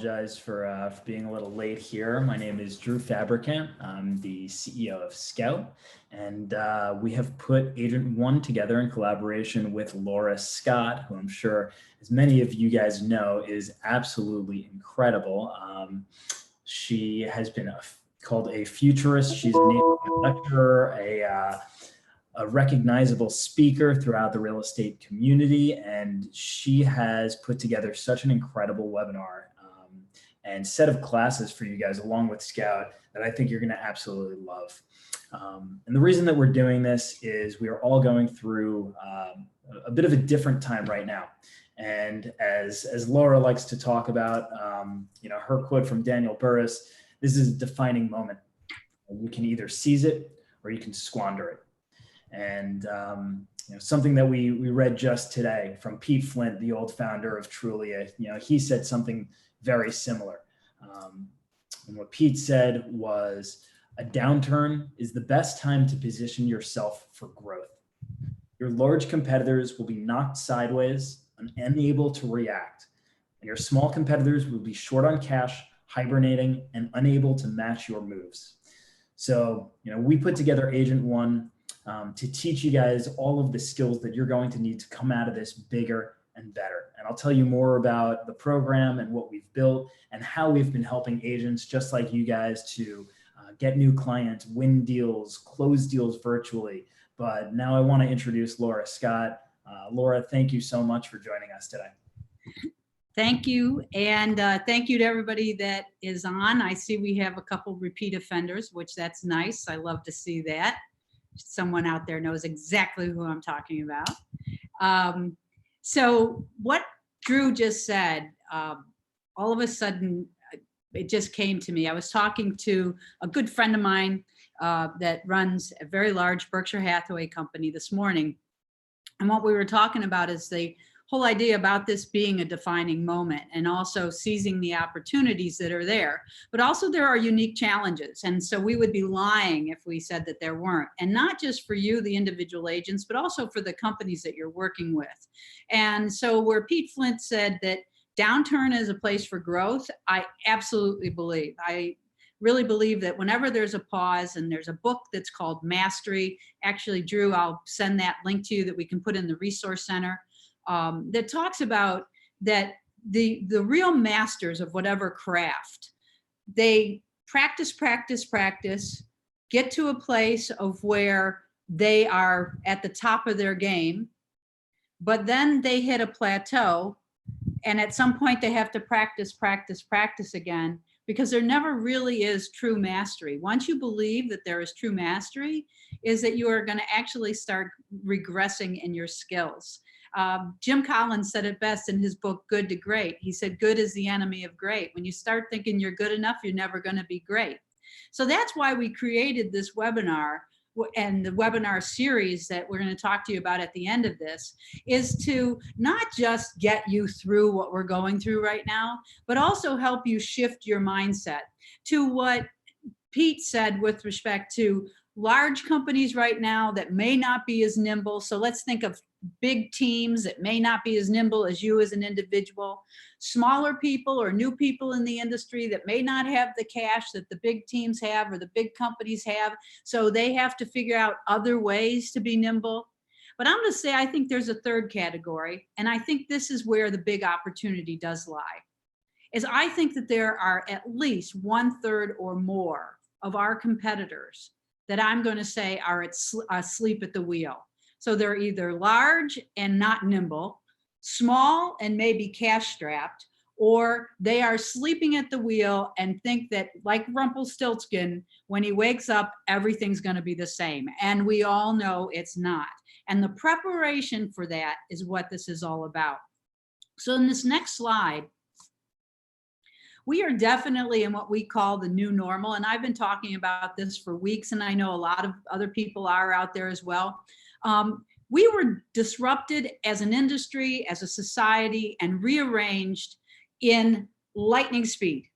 apologize for being a little late here. My name is Drew Fabricant. I'm the CEO of Scout, and we have put Agent One together in collaboration with Laura Scott, who I'm sure, as many of you guys know, is absolutely incredible. She has been called a futurist. She's a native lecturer, a recognizable speaker throughout the real estate community, and she has put together such an incredible webinar and set of classes for you guys along with Scout that I think you're going to absolutely love. And the reason that we're doing this is we are all going through a bit of a different time right now. And as Laura likes to talk about, her quote from Daniel Burrus, this is a defining moment. You can either seize it or you can squander it. And something that we read just today from Pete Flint, the old founder of Trulia, he said something very similar. And what Pete said was, a downturn is the best time to position yourself for growth. Your large competitors will be knocked sideways and unable to react. And your small competitors will be short on cash, hibernating, and unable to match your moves. So, we put together Agent One to teach you guys all of the skills that you're going to need to come out of this bigger and better. And I'll tell you more about the program and what we've built and how we've been helping agents just like you guys to get new clients, win deals, close deals virtually. But now I want to introduce Laura Scott. Laura, thank you so much for joining us today. Thank you. And thank you to everybody that is on. I see we have a couple repeat offenders, which that's nice. I love to see that. Someone out there knows exactly who I'm talking about. So what Drew just said, all of a sudden, it just came to me. I was talking to a good friend of mine that runs a very large Berkshire Hathaway company this morning. And what we were talking about is the whole idea about this being a defining moment and also seizing the opportunities that are there. But also there are unique challenges. And so we would be lying if we said that there weren't. And not just for you, the individual agents, but also for the companies that you're working with. And so where Pete Flint said that downturn is a place for growth, I absolutely believe. I really believe that whenever there's a pause, and there's a book that's called Mastery. Actually, Drew, I'll send that link to you that we can put in the resource center. That talks about that the real masters of whatever craft, they practice, get to a place of where they are at the top of their game, but then they hit a plateau, and at some point they have to practice again, because there never really is true mastery. Once you believe that there is true mastery, is that you are going to actually start regressing in your skills. Jim Collins said it best in his book, Good to Great. He said, good is the enemy of great. When you start thinking you're good enough, you're never going to be great. So that's why we created this webinar, and the webinar series that we're going to talk to you about at the end of this is to not just get you through what we're going through right now, but also help you shift your mindset to what Pete said with respect to large companies right now that may not be as nimble. So let's think of big teams that may not be as nimble as you as an individual, smaller people or new people in the industry that may not have the cash that the big teams have or the big companies have. So they have to figure out other ways to be nimble. But I'm going to say, I think there's a third category. And I think this is where the big opportunity does lie, is I think that there are at least 1/3 or more of our competitors that I'm going to say are asleep at the wheel. So they're either large and not nimble, small and maybe cash strapped, or they are sleeping at the wheel and think that, like Rumpelstiltskin, when he wakes up, everything's going to be the same. And we all know it's not. And the preparation for that is what this is all about. So in this next slide, we are definitely in what we call the new normal. And I've been talking about this for weeks, and I know a lot of other people are out there as well. We were disrupted as an industry, as a society, and rearranged in lightning speed.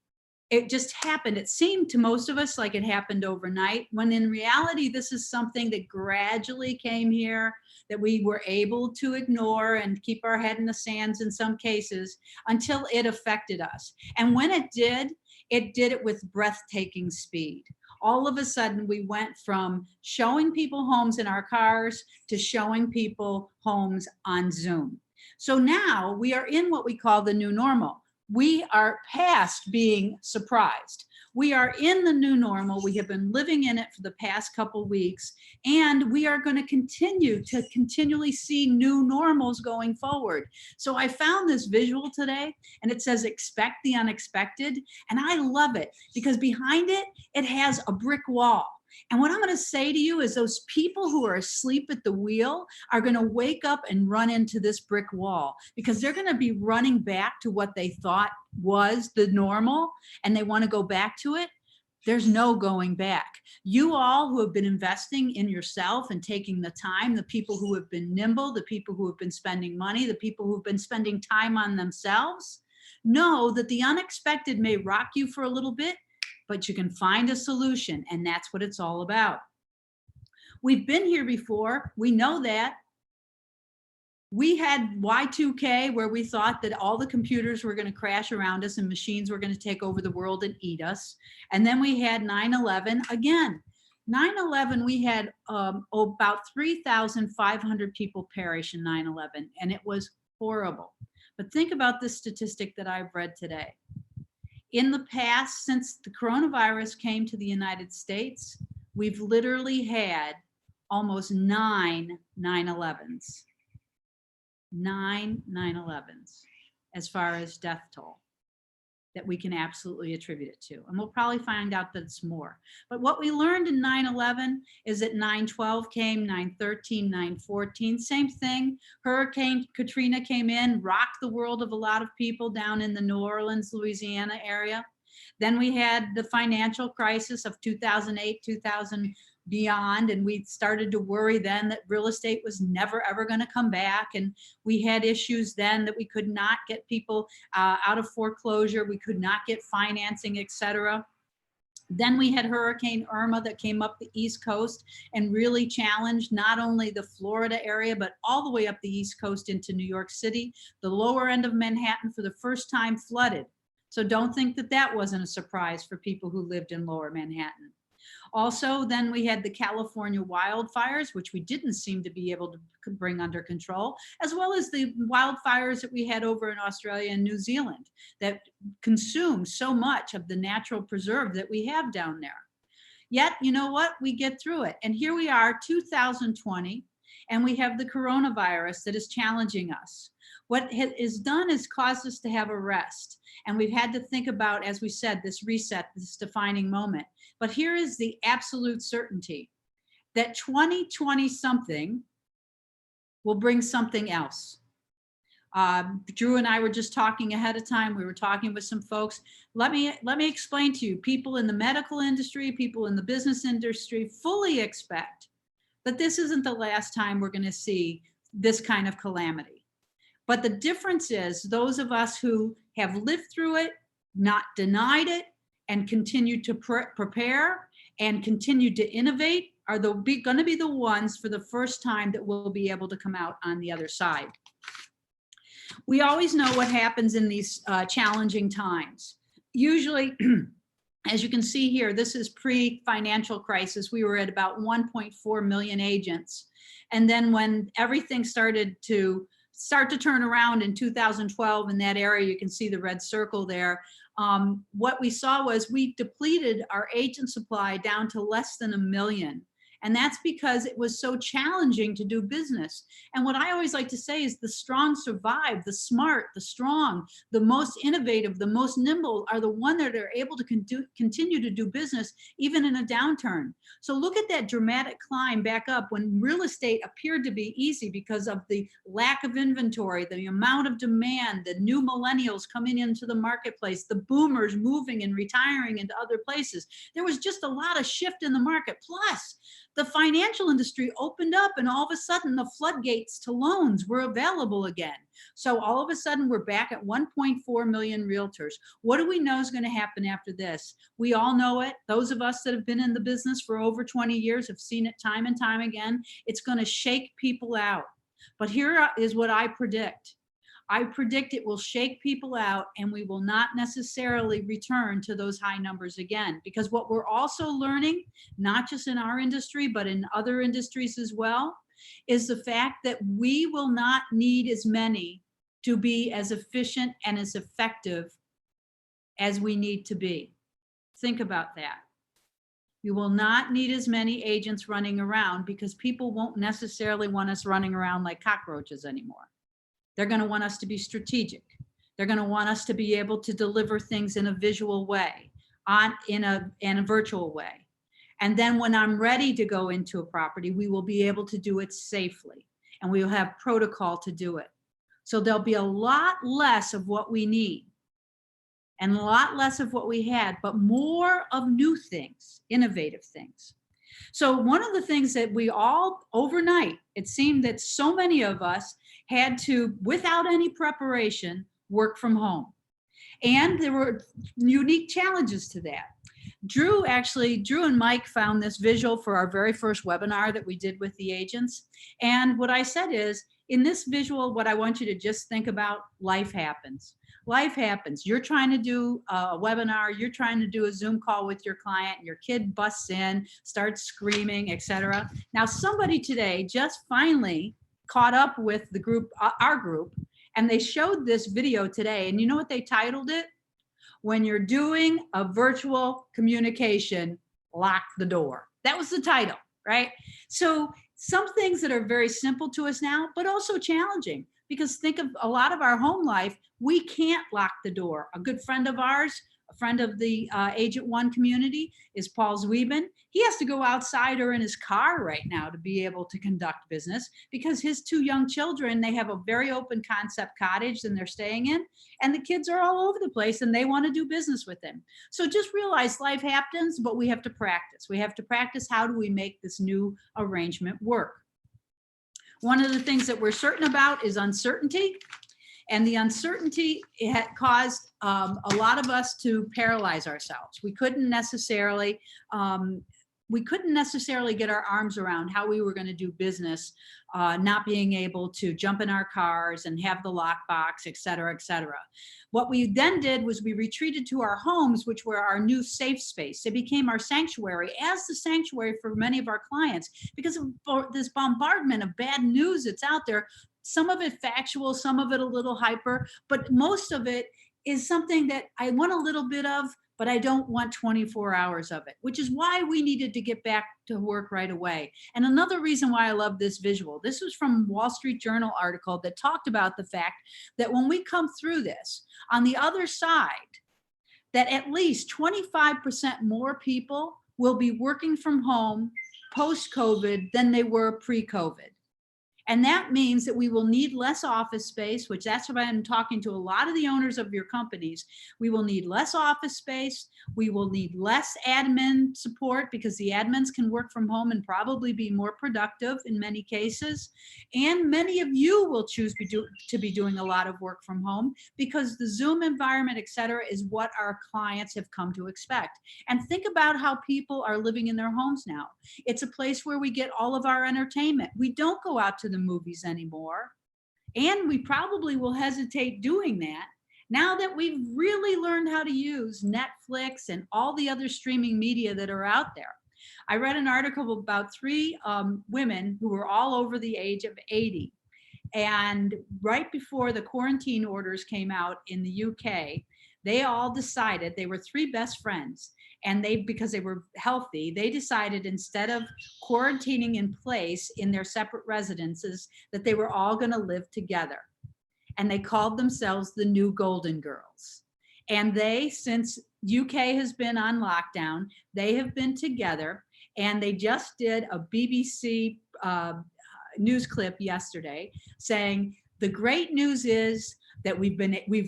it just happened. It seemed to most of us like it happened overnight, when in reality, this is something that gradually came here, that we were able to ignore and keep our head in the sands in some cases until it affected us. And when it did it with breathtaking speed. All of a sudden, we went from showing people homes in our cars to showing people homes on Zoom. So now we are in what we call the new normal. We are past being surprised. We are in the new normal. We have been living in it for the past couple weeks, and we are going to continue to continually see new normals going forward. So I found this visual today, and it says expect the unexpected. And I love it because behind it, it has a brick wall. And what I'm going to say to you is those people who are asleep at the wheel are going to wake up and run into this brick wall, because they're going to be running back to what they thought was the normal, and they want to go back to it. There's no going back. You all who have been investing in yourself and taking the time, the people who have been nimble, the people who have been spending money, the people who've been spending time on themselves, know that the unexpected may rock you for a little bit, but you can find a solution, and that's what it's all about. We've been here before. We know that. We had Y2K, where we thought that all the computers were going to crash around us and machines were going to take over the world and eat us. And then we had 9/11 again. 9/11, we had about 3,500 people perish in 9/11, and it was horrible. But think about this statistic that I've read today. In the past, since the coronavirus came to the United States, we've literally had almost 9 9/11s. 9 9/11s as far as death toll that we can absolutely attribute it to. And we'll probably find out that it's more. But what we learned in 9/11 is that 9/12 came, 9/13, 9/14, same thing. Hurricane Katrina came in, rocked the world of a lot of people down in the New Orleans, Louisiana area. Then we had the financial crisis of 2008, 2000 beyond, and we started to worry then that real estate was never ever going to come back, and we had issues then that we could not get people out of foreclosure, we could not get financing, etc. Then we had Hurricane Irma that came up the East Coast and really challenged not only the Florida area, but all the way up the East Coast into New York City. The lower end of Manhattan for the first time flooded. So don't think that that wasn't a surprise for people who lived in lower Manhattan. Also, then we had the California wildfires, which we didn't seem to be able to bring under control, as well as the wildfires that we had over in Australia and New Zealand that consumed so much of the natural preserve that we have down there. Yet, you know what? We get through it. And here we are, 2020, and we have the coronavirus that is challenging us. What is done is caused us to have a rest. And we've had to think about, as we said, this reset, this defining moment. But here is the absolute certainty that 2020 something will bring something else. Drew and I were just talking ahead of time. We were talking with some folks. Let me explain to you, people in the medical industry, people in the business industry fully expect that this isn't the last time we're going to see this kind of calamity. But the difference is those of us who have lived through it, not denied it, and continue to prepare and continue to innovate are going to be the ones for the first time that will be able to come out on the other side. We always know what happens in these challenging times. Usually, as you can see here, this is pre-financial crisis. We were at about 1.4 million agents. And then when everything started to turn around in 2012 in that area, you can see the red circle there. What we saw was we depleted our agent supply down to less than 1 million. And that's because it was so challenging to do business. And what I always like to say is the strong survive, the smart, the strong, the most innovative, the most nimble are the ones that are able to continue to do business even in a downturn. So look at that dramatic climb back up when real estate appeared to be easy because of the lack of inventory, the amount of demand, the new millennials coming into the marketplace, the boomers moving and retiring into other places. There was just a lot of shift in the market. Plus, the financial industry opened up, and all of a sudden the floodgates to loans were available again. So all of a sudden we're back at 1.4 million realtors. What do we know is going to happen after this? We all know it. Those of us that have been in the business for over 20 years have seen it time and time again. It's going to shake people out. But here is what I predict. I predict it will shake people out, and we will not necessarily return to those high numbers again. Because what we're also learning, not just in our industry, but in other industries as well, is the fact that we will not need as many to be as efficient and as effective as we need to be. Think about that. You will not need as many agents running around, because people won't necessarily want us running around like cockroaches anymore. They're going to want us to be strategic. They're going to want us to be able to deliver things in a visual way, in a virtual way. And then when I'm ready to go into a property, we will be able to do it safely, and we will have protocol to do it. So there'll be a lot less of what we need and a lot less of what we had, but more of new things, innovative things. So one of the things that we all, overnight, it seemed that so many of us had to, without any preparation, work from home. And there were unique challenges to that. Drew and Mike found this visual for our very first webinar that we did with the agents. And what I said is, in this visual, what I want you to just think about, life happens. Life happens. You're trying to do a webinar, you're trying to do a Zoom call with your client, your kid busts in, starts screaming, etc. Now, somebody today just finally caught up with the group, our group, and they showed this video today. And you know what they titled it? When you're doing a virtual communication, lock the door. That was the title, right? So some things that are very simple to us now, but also challenging, because think of a lot of our home life, we can't lock the door. A good friend of ours, a friend of the Agent One community, is Paul Zwieben. He has to go outside or in his car right now to be able to conduct business, because his two young children, they have a very open concept cottage and they're staying in, and the kids are all over the place and they want to do business with him. So just realize life happens, but we have to practice. We have to practice, how do we make this new arrangement work? One of the things that we're certain about is uncertainty. And the uncertainty, it had caused a lot of us to paralyze ourselves. We couldn't necessarily get our arms around how we were going to do business, not being able to jump in our cars and have the lockbox, et cetera, et cetera. What we then did was we retreated to our homes, which were our new safe space. They became our sanctuary, as the sanctuary for many of our clients, because of this bombardment of bad news that's out there. Some of it factual, some of it a little hyper, but most of it is something that I want a little bit of, but I don't want 24 hours of it, which is why we needed to get back to work right away. And another reason why I love this visual, this was from a Wall Street Journal article that talked about the fact that when we come through this, on the other side, that at least 25% more people will be working from home post-COVID than they were pre-COVID. And that means that we will need less office space, which that's why I'm talking to a lot of the owners of your companies. We will need less office space. We will need less admin support, because the admins can work from home and probably be more productive in many cases. And many of you will choose to be doing a lot of work from home, because the Zoom environment, et cetera, is what our clients have come to expect. And think about how people are living in their homes now. It's a place where we get all of our entertainment. We don't go out to the movies anymore, and we probably will hesitate doing that now that we've really learned how to use Netflix and all the other streaming media that are out there. I read an article about 3 women who were all over the age of 80, and right before the quarantine orders came out in the UK, they all decided, they were 3 best friends, and because they were healthy, they decided, instead of quarantining in place in their separate residences, that they were all going to live together. And they called themselves the New Golden Girls. And they, since UK has been on lockdown, they have been together, and they just did a BBC news clip yesterday saying, the great news is that we've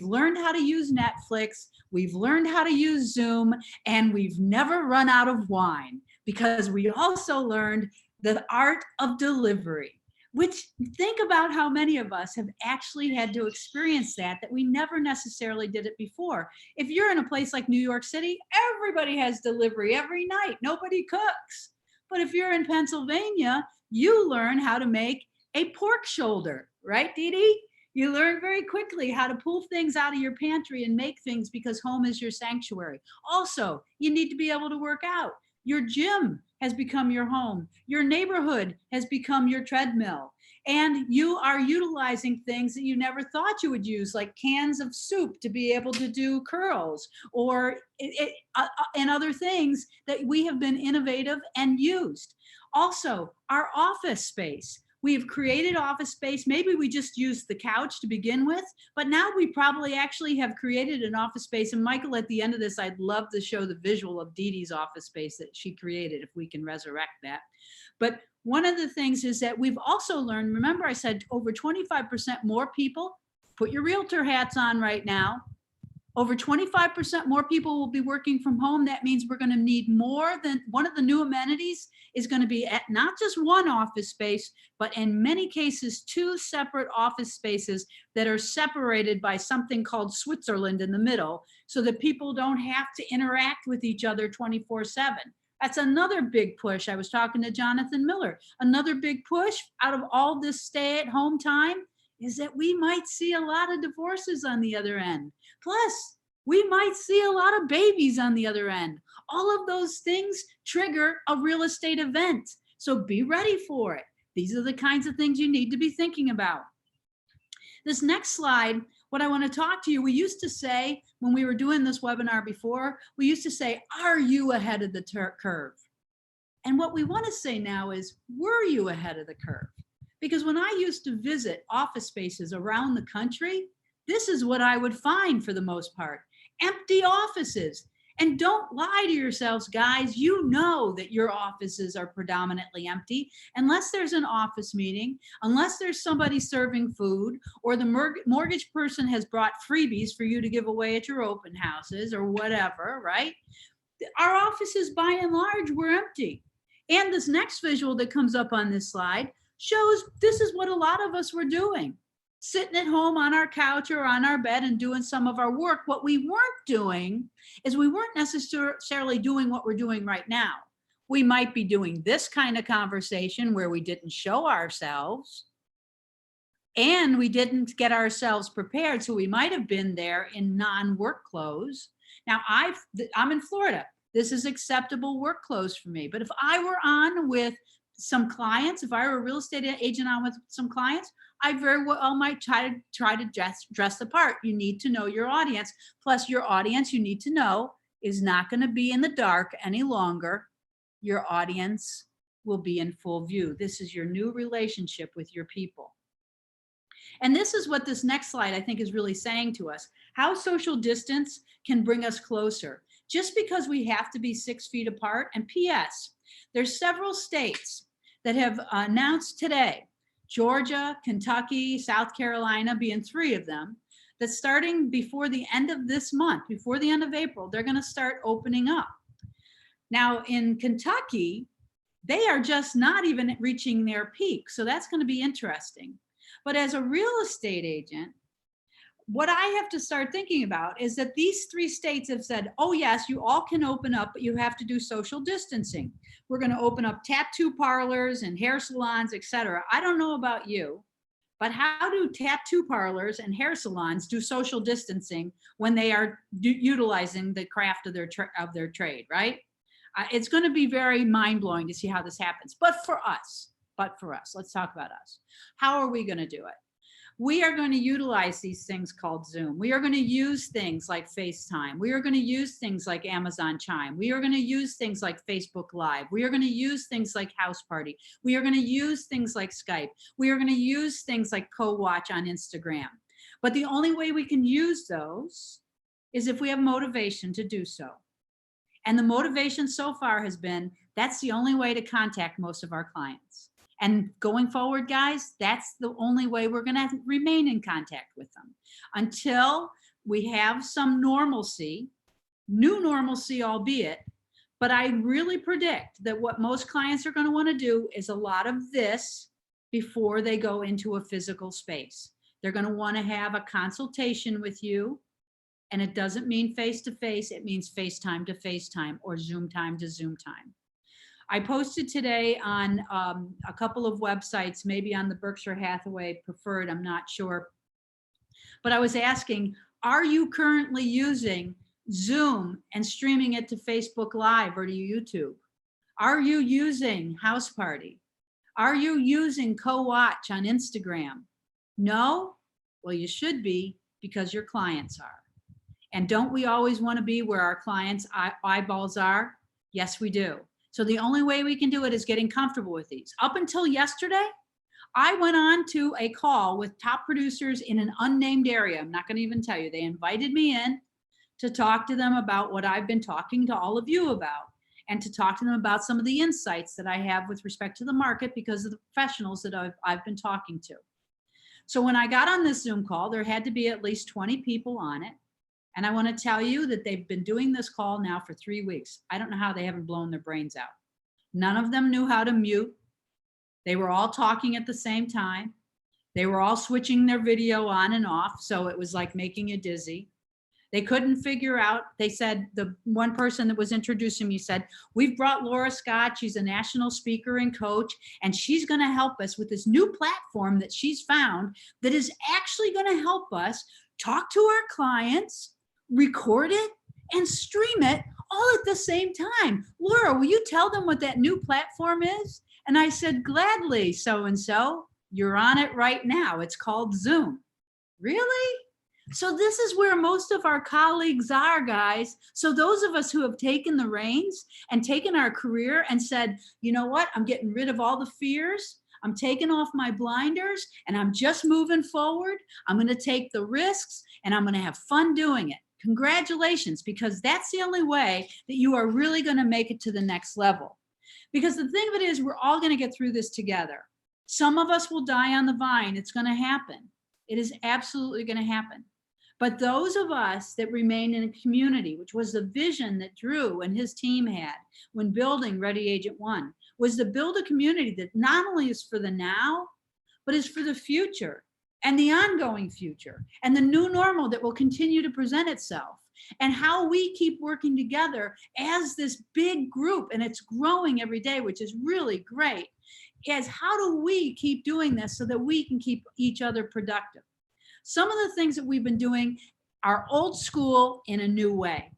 learned how to use Netflix, we've learned how to use Zoom, and we've never run out of wine. because we also learned the art of delivery, which think about how many of us have actually had to experience that we never necessarily did it before. If you're in a place like New York City, everybody has delivery every night. Nobody cooks. But if you're in Pennsylvania, you learn how to make a pork shoulder, right, Dee Dee? You learn very quickly how to pull things out of your pantry and make things because home is your sanctuary. Also, you need to be able to work out. Your gym has become your home. Your neighborhood has become your treadmill. And you are utilizing things that you never thought you would use, like cans of soup to be able to do curls, or and other things that we have been innovative and used. Also, our office space. We've created office space. Maybe we just used the couch to begin with, but now we probably actually have created an office space. And Michael, at the end of this, I'd love to show the visual of Dee Dee's office space that she created, if we can resurrect that. But one of the things is that we've also learned, remember I said over 25% more people, put your realtor hats on right now, over 25% more people will be working from home. That means we're going to need more than one of the new amenities is going to be at not just one office space, but in many cases, 2 separate office spaces that are separated by something called Switzerland in the middle, so that people don't have to interact with each other 24/7. That's another big push. I was talking to Jonathan Miller. Another big push out of all this stay-at-home time is that we might see a lot of divorces on the other end. Plus, we might see a lot of babies on the other end. All of those things trigger a real estate event. So be ready for it. These are the kinds of things you need to be thinking about. This next slide, what I want to talk to you, we used to say when we were doing this webinar before, we used to say, are you ahead of the curve? And what we want to say now is, were you ahead of the curve? Because when I used to visit office spaces around the country, this is what I would find for the most part: empty offices. And don't lie to yourselves, guys. You know that your offices are predominantly empty unless there's an office meeting, unless there's somebody serving food, or the mortgage person has brought freebies for you to give away at your open houses or whatever, right? Our offices, by and large, were empty. And this next visual that comes up on this slide shows this is what a lot of us were doing. Sitting at home on our couch or on our bed and doing some of our work. What we weren't doing is we weren't necessarily doing what we're doing right now. We might be doing this kind of conversation where we didn't show ourselves and we didn't get ourselves prepared. So we might have been there in non-work clothes. Now I'm in Florida. This is acceptable work clothes for me. But if I were on with some clients, if I were a real estate agent on with some clients, I very well might try to dress the part. You need to know your audience. Plus, your audience, you need to know, is not going to be in the dark any longer. Your audience will be in full view. This is your new relationship with your people. And this is what this next slide, I think, is really saying to us: how social distance can bring us closer. Just because we have to be 6 feet apart. And P.S., there's several states that have announced today, Georgia, Kentucky, South Carolina being 3 of them, that starting before the end of this month, before the end of April, they're going to start opening up. Now in Kentucky, they are just not even reaching their peak. So that's going to be interesting. But as a real estate agent, what I have to start thinking about is that these 3 states have said, oh yes, you all can open up, but you have to do social distancing. We're going to open up tattoo parlors and hair salons, etc. I don't know about you, but how do tattoo parlors and hair salons do social distancing when they are utilizing the craft of their trade, right? It's going to be very mind-blowing to see how this happens. But for us, let's talk about us. How are we going to do it? We are going to utilize these things called Zoom. We are going to use things like FaceTime. We are going to use things like Amazon Chime. We are going to use things like Facebook Live. We are going to use things like House Party. We are going to use things like Skype. We are going to use things like Co-Watch on Instagram. But the only way we can use those is if we have motivation to do so. And the motivation so far has been, that's the only way to contact most of our clients. And going forward, guys, that's the only way we're going to remain in contact with them until we have some normalcy, new normalcy albeit, But I really predict that what most clients are going to want to do is a lot of this before they go into a physical space. They're going to want to have a consultation with you. And it doesn't mean face to face, it means FaceTime to FaceTime or Zoom time to Zoom time. I posted today on a couple of websites, maybe on the Berkshire Hathaway Preferred, I'm not sure. But I was asking, are you currently using Zoom and streaming it to Facebook Live or to YouTube? Are you using House Party? Are you using Co-Watch on Instagram? No? Well, you should be, because your clients are. And don't we always want to be where our clients' eyeballs are? Yes, we do. So the only way we can do it is getting comfortable with these. Up until yesterday, I went on to a call with top producers in an unnamed area. I'm not going to even tell you. They invited me in to talk to them about what I've been talking to all of you about, and to talk to them about some of the insights that I have with respect to the market because of the professionals that I've been talking to. So when I got on this Zoom call, there had to be at least 20 people on it. And I want to tell you that they've been doing this call now for 3 weeks. I don't know how they haven't blown their brains out. None of them knew how to mute. They were all talking at the same time. They were all switching their video on and off. So it was like making you dizzy. They couldn't figure out, they said, the one person that was introducing me said, we've brought Laura Scott, she's a national speaker and coach, and she's gonna help us with this new platform that she's found that is actually gonna help us talk to our clients, record it, and stream it all at the same time. Laura, will you tell them what that new platform is? And I said, gladly, so-and-so, you're on it right now. It's called Zoom. Really? So this is where most of our colleagues are, guys. So those of us who have taken the reins and taken our career and said, you know what, I'm getting rid of all the fears. I'm taking off my blinders and I'm just moving forward. I'm going to take the risks and I'm going to have fun doing it. Congratulations, because that's the only way that you are really going to make it to the next level. Because the thing of it is, we're all going to get through this together. Some of us will die on the vine. It's going to happen. It is absolutely going to happen. But those of us that remain in a community, which was the vision that Drew and his team had when building Ready Agent One, was to build a community that not only is for the now, but is for the future and the ongoing future and the new normal that will continue to present itself. And how we keep working together as this big group, and it's growing every day, which is really great, is how do we keep doing this so that we can keep each other productive? Some of the things that we've been doing are old school in a new way.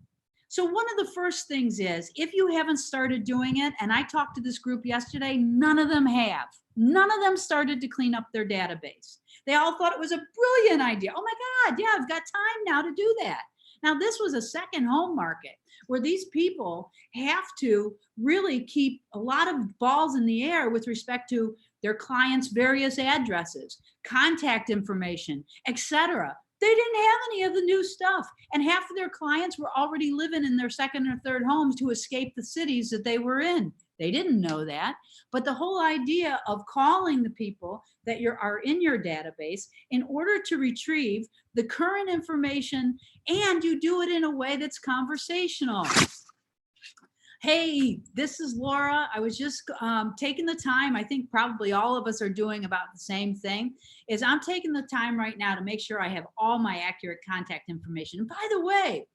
So one of the first things is, if you haven't started doing it, and I talked to this group yesterday, none of them have. None of them started to clean up their database. They all thought it was a brilliant idea. Oh my God, yeah, I've got time now to do that. Now, this was a second home market where these people have to really keep a lot of balls in the air with respect to their clients' various addresses, contact information, etc. They didn't have any of the new stuff. And half of their clients were already living in their second or third homes to escape the cities that they were in. They didn't know that. But the whole idea of calling the people that are in your database in order to retrieve the current information, and you do it in a way that's conversational. Hey, this is Laura. I was just taking the time. I think probably all of us are doing about the same thing. Is I'm taking the time right now to make sure I have all my accurate contact information. And by the way,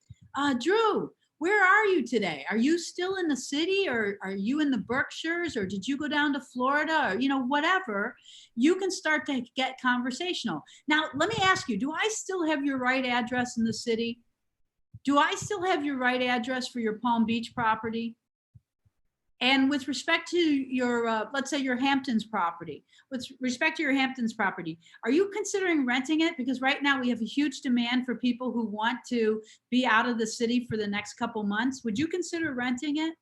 Drew, where are you today? Are you still in the city, or are you in the Berkshires, or did you go down to Florida, or whatever? You can start to get conversational. Now, let me ask you, do I still have your right address in the city? Do I still have your right address for your Palm Beach property? And with respect to your, let's say your Hamptons property, with respect to your Hamptons property, are you considering renting it? Because right now we have a huge demand for people who want to be out of the city for the next couple months. Would you consider renting it?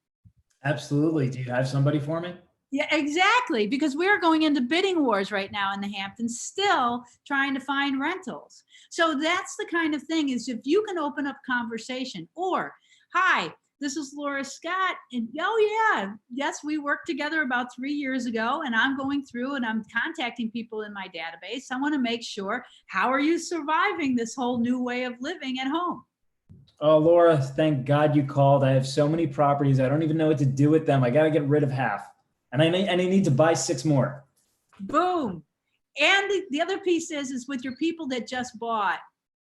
Absolutely. Do you have somebody for me? Yeah, exactly. Because we're going into bidding wars right now in the Hamptons, still trying to find rentals. So that's the kind of thing, is if you can open up conversation, or, hi, this is Laura Scott, and oh yeah, yes, we worked together about 3 years ago, and I'm going through and I'm contacting people in my database. I want to make sure, how are you surviving this whole new way of living at home? Oh, Laura, thank God you called. I have so many properties. I don't even know what to do with them. I got to get rid of half. And I need to buy 6 more. Boom. And the other piece is with your people that just bought,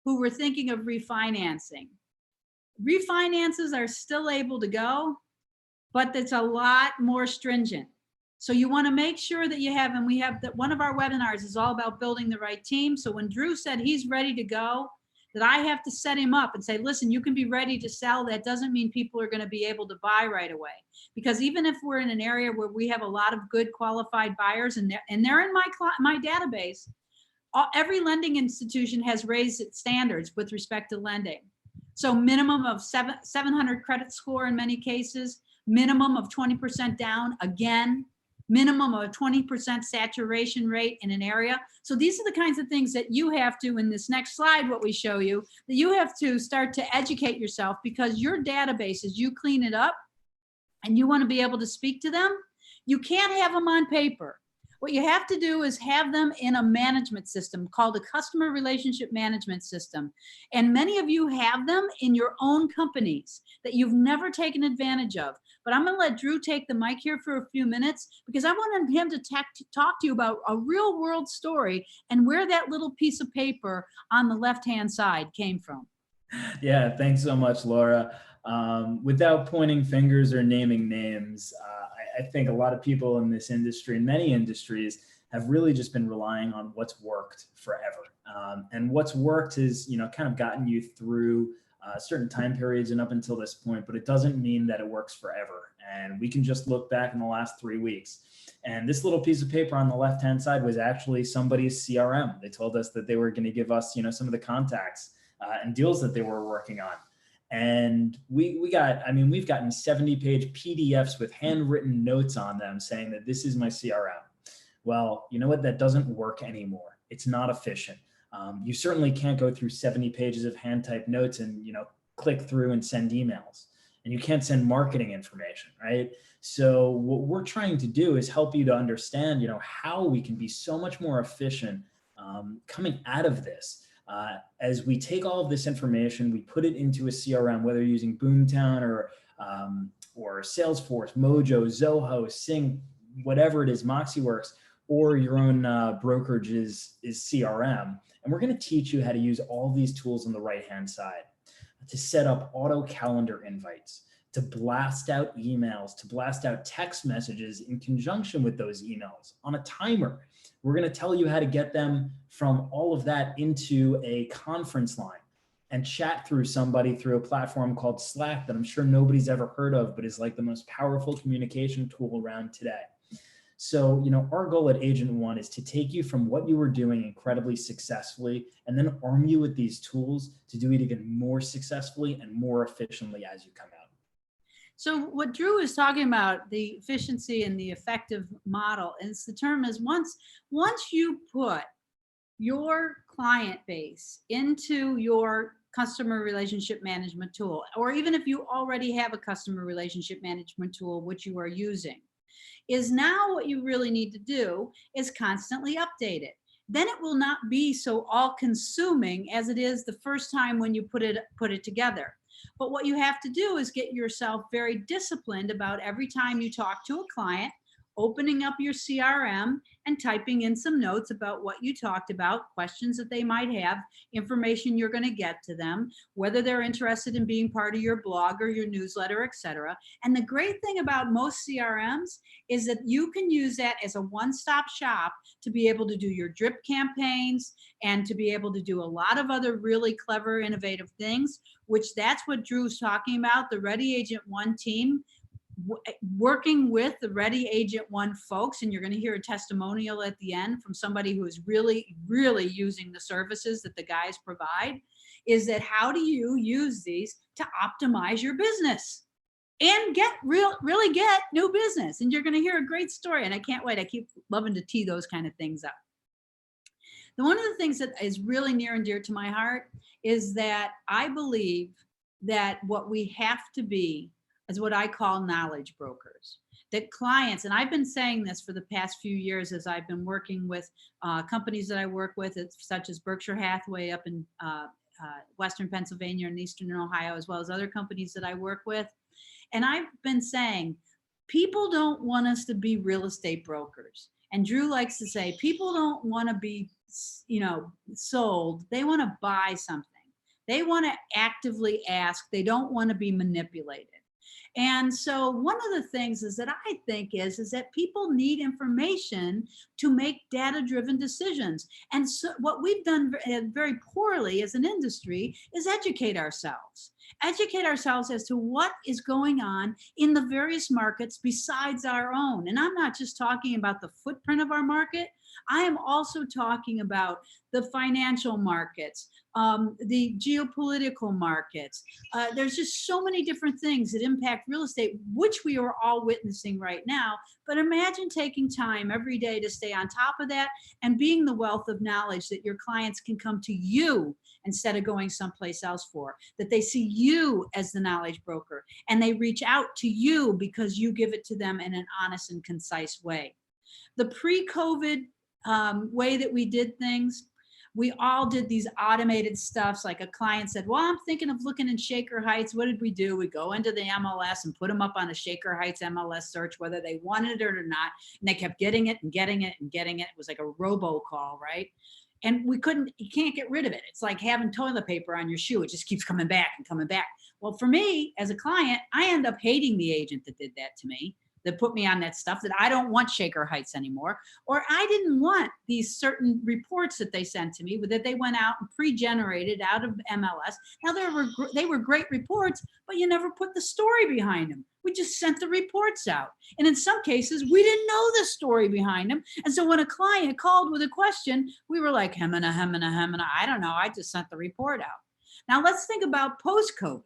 who were thinking of refinancing. Refinances are still able to go, but it's a lot more stringent. So you want to make sure that you have, and we have that one of our webinars is all about building the right team. So when Drew said he's ready to go, that I have to set him up and say, listen, you can be ready to sell. That doesn't mean people are going to be able to buy right away. Because even if we're in an area where we have a lot of good qualified buyers and they're in my database, every lending institution has raised its standards with respect to lending. So minimum of 700 credit score in many cases, minimum of 20% down, again, minimum of a 20% saturation rate in an area. So these are the kinds of things that you have to, in this next slide, what we show you, that you have to start to educate yourself, because your database, as you clean it up and you want to be able to speak to them, you can't have them on paper. What you have to do is have them in a management system called a customer relationship management system. And many of you have them in your own companies that you've never taken advantage of. But I'm going to let Drew take the mic here for a few minutes, because I wanted him to talk to you about a real world story and where that little piece of paper on the left-hand side came from. Yeah, thanks so much, Laura. Without pointing fingers or naming names, I think a lot of people in this industry, in many industries, have really just been relying on what's worked forever. And what's worked has, kind of gotten you through certain time periods and up until this point, but it doesn't mean that it works forever. And we can just look back in the last 3 weeks. And this little piece of paper on the left-hand side was actually somebody's CRM. They told us that they were going to give us, some of the contacts and deals that they were working on. And we've gotten 70-page PDFs with handwritten notes on them saying that this is my CRM. Well, you know what? That doesn't work anymore. It's not efficient. You certainly can't go through 70 pages of hand typed notes and, click through and send emails. And you can't send marketing information, right? So what we're trying to do is help you to understand, how we can be so much more efficient coming out of this. As we take all of this information, we put it into a CRM, whether you're using Boomtown or Salesforce, Mojo, Zoho, Sync, whatever it is, MoxieWorks, or your own brokerage is CRM. And we're going to teach you how to use all these tools on the right-hand side to set up auto calendar invites, to blast out emails, to blast out text messages in conjunction with those emails on a timer. We're going to tell you how to get them from all of that into a conference line and chat through somebody through a platform called Slack that I'm sure nobody's ever heard of, but is like the most powerful communication tool around today. So, our goal at Agent One is to take you from what you were doing incredibly successfully and then arm you with these tools to do it even more successfully and more efficiently as you come out. So what Drew is talking about, the efficiency and the effective model, is the term is once you put your client base into your customer relationship management tool, or even if you already have a customer relationship management tool which you are using, is now what you really need to do is constantly update it. Then it will not be so all-consuming as it is the first time when you put it together. But what you have to do is get yourself very disciplined about every time you talk to a client, opening up your CRM and typing in some notes about what you talked about, questions that they might have, information you're going to get to them, whether they're interested in being part of your blog or your newsletter, etc. And the great thing about most CRMs is that you can use that as a one-stop shop to be able to do your drip campaigns and to be able to do a lot of other really clever, innovative things, which that's what Drew's talking about, the Ready Agent One team, working with the Ready Agent One folks, and you're going to hear a testimonial at the end from somebody who is really, really using the services that the guys provide, is that how do you use these to optimize your business and really get new business? And you're going to hear a great story, and I can't wait. I keep loving to tee those kind of things up. One of the things that is really near and dear to my heart is that I believe that what we have to be is what I call knowledge brokers. That clients, and I've been saying this for the past few years as I've been working with companies that I work with, such as Berkshire Hathaway up in Western Pennsylvania and Eastern Ohio, as well as other companies that I work with. And I've been saying, people don't want us to be real estate brokers. And Drew likes to say, people don't want to be, sold. They want to buy something. They want to actively ask. They don't want to be manipulated. And so one of the things is that I think is that people need information to make data-driven decisions. And so what we've done very poorly as an industry is educate ourselves. Educate ourselves as to what is going on in the various markets besides our own. And I'm not just talking about the footprint of our market. I am also talking about the financial markets, the geopolitical markets. There's just so many different things that impact real estate, which we are all witnessing right now. But imagine taking time every day to stay on top of that and being the wealth of knowledge that your clients can come to you instead of going someplace else for, that they see you as the knowledge broker and they reach out to you because you give it to them in an honest and concise way. The pre-COVID way that we did things, we all did these automated stuffs. Like a client said, well, I'm thinking of looking in Shaker Heights. What did we do? We go into the MLS and put them up on a Shaker Heights MLS search, whether they wanted it or not. And they kept getting it and getting it and getting it. It was like a robocall, right? And you can't get rid of it. It's like having toilet paper on your shoe. It just keeps coming back and coming back. Well, for me as a client, I end up hating the agent that did that to me, that put me on that stuff, that I don't want Shaker Heights anymore. Or I didn't want these certain reports that they sent to me, that they went out and pre-generated out of MLS. Now they were great reports, but you never put the story behind them. We just sent the reports out. And in some cases, we didn't know the story behind them. And so when a client called with a question, we were like, hemina, I don't know, I just sent the report out. Now let's think about post-COVID.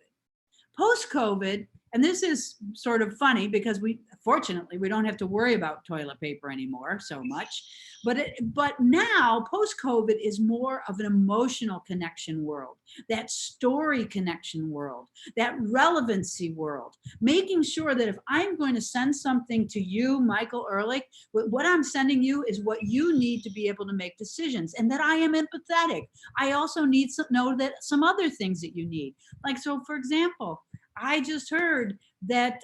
Post-COVID, and this is sort of funny because fortunately, we don't have to worry about toilet paper anymore so much. But now, post-COVID is more of an emotional connection world, that story connection world, that relevancy world, making sure that if I'm going to send something to you, Michael Ehrlich, what I'm sending you is what you need to be able to make decisions, and that I am empathetic. I also need to know that some other things that you need. Like, so for example, I just heard that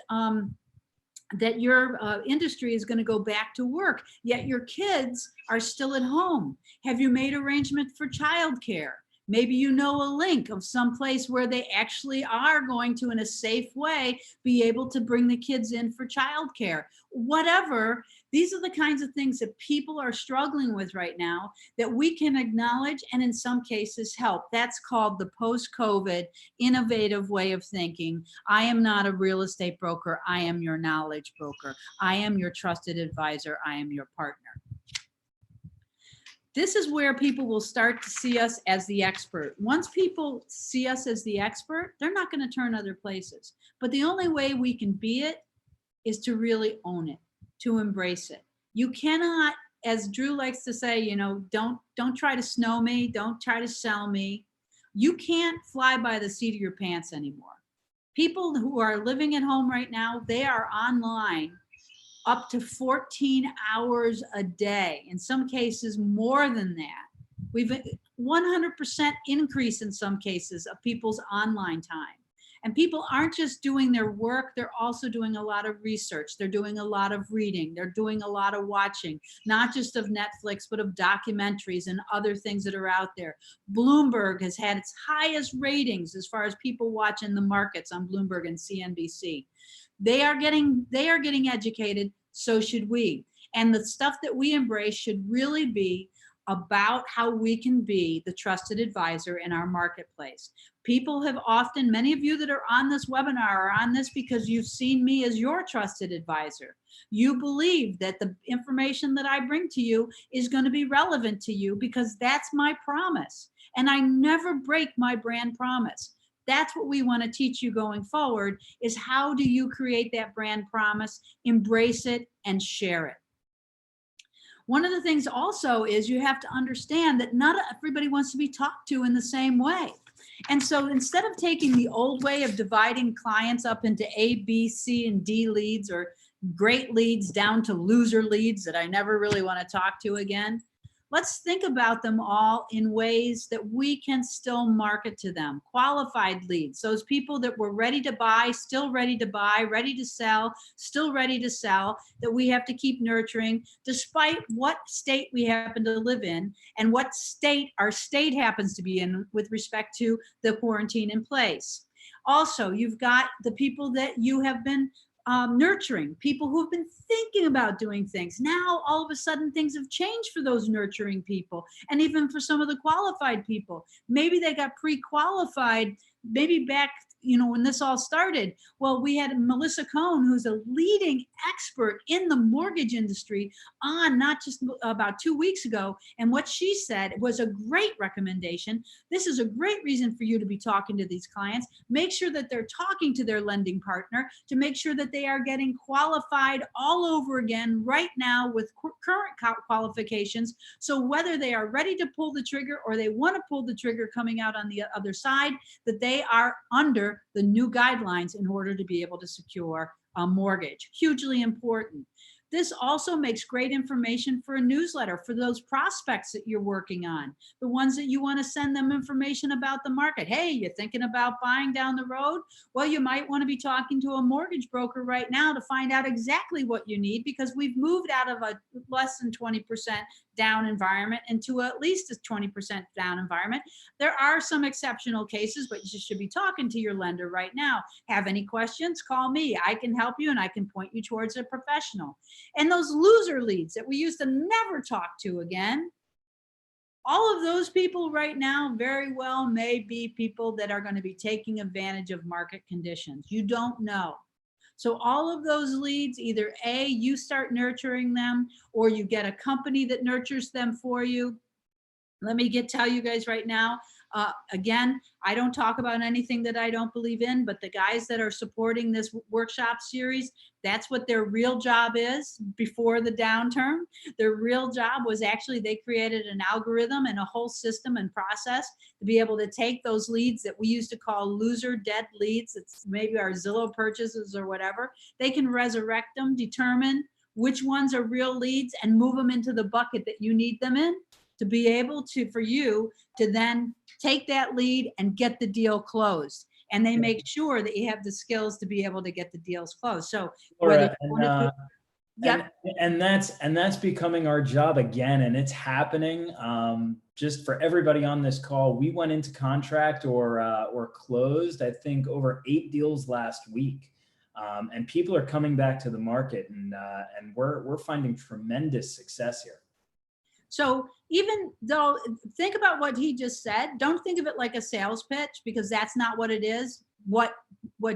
that your industry is going to go back to work, yet your kids are still at home. Have you made arrangement for childcare? Maybe you know a link of some place where they actually are going to, in a safe way, be able to bring the kids in for childcare. Whatever, these are the kinds of things that people are struggling with right now that we can acknowledge and in some cases help. That's called the post-COVID innovative way of thinking. I am not a real estate broker. I am your knowledge broker. I am your trusted advisor. I am your partner. This is where people will start to see us as the expert. Once people see us as the expert, they're not going to turn other places. But the only way we can be it is to really own it, to embrace it. You cannot, as Drew likes to say, you know, don't try to snow me, don't try to sell me. You can't fly by the seat of your pants anymore. People who are living at home right now, they are online up to 14 hours a day, in some cases more than that. We've 100% increase in some cases of people's online time. And people aren't just doing their work, they're also doing a lot of research. They're doing a lot of reading. They're doing a lot of watching, not just of Netflix, but of documentaries and other things that are out there. Bloomberg has had its highest ratings as far as people watching the markets on Bloomberg and CNBC. They are getting educated, so should we. And the stuff that we embrace should really be about how we can be the trusted advisor in our marketplace. People have often, many of you that are on this webinar are on this because you've seen me as your trusted advisor. You believe that the information that I bring to you is going to be relevant to you because that's my promise. And I never break my brand promise. That's what we want to teach you going forward, is how do you create that brand promise, embrace it, and share it. One of the things also is you have to understand that not everybody wants to be talked to in the same way. And so instead of taking the old way of dividing clients up into A, B, C, and D leads, or great leads down to loser leads that I never really want to talk to again, let's think about them all in ways that we can still market to them. Qualified leads, those people that were ready to buy, still ready to buy, ready to sell, still ready to sell, that we have to keep nurturing despite what state we happen to live in and what state our state happens to be in with respect to the quarantine in place. Also, you've got the people that you have been nurturing, people who've been thinking about doing things. Now, all of a sudden, things have changed for those nurturing people, and even for some of the qualified people. Maybe they got pre-qualified, maybe back, when this all started. Well, we had Melissa Cohn, who's a leading expert in the mortgage industry, on not just about 2 weeks ago. And what she said was a great recommendation. This is a great reason for you to be talking to these clients. Make sure that they're talking to their lending partner to make sure that they are getting qualified all over again right now with current qualifications. So whether they are ready to pull the trigger or they want to pull the trigger coming out on the other side, that they are under the new guidelines in order to be able to secure a mortgage. Hugely important. This also makes great information for a newsletter for those prospects that you're working on, the ones that you want to send them information about the market. Hey, you're thinking about buying down the road? Well, you might want to be talking to a mortgage broker right now to find out exactly what you need, because we've moved out of a less than 20% down environment into at least a 20% down environment. There are some exceptional cases, but you should be talking to your lender right now. Have any questions? Call me. I can help you and I can point you towards a professional. And those loser leads that we used to never talk to again, all of those people right now very well may be people that are going to be taking advantage of market conditions. You don't know. So all of those leads, either A, you start nurturing them, or you get a company that nurtures them for you. Let me tell you guys right now, again, I don't talk about anything that I don't believe in, but the guys that are supporting this workshop series, that's what their real job is before the downturn. Their real job was actually they created an algorithm and a whole system and process to be able to take those leads that we used to call loser dead leads. It's maybe our Zillow purchases or whatever. They can resurrect them, determine which ones are real leads, and move them into the bucket that you need them in, to be able to, for you to then take that lead and get the deal closed. And they make sure that you have the skills to be able to get the deals closed. So whether and that's becoming our job again, and it's happening. Just for everybody on this call, we went into contract or closed, I think, over 8 deals last week. And people are coming back to the market, and we're finding tremendous success here. So even though, think about what he just said, don't think of it like a sales pitch, because that's not what it is. What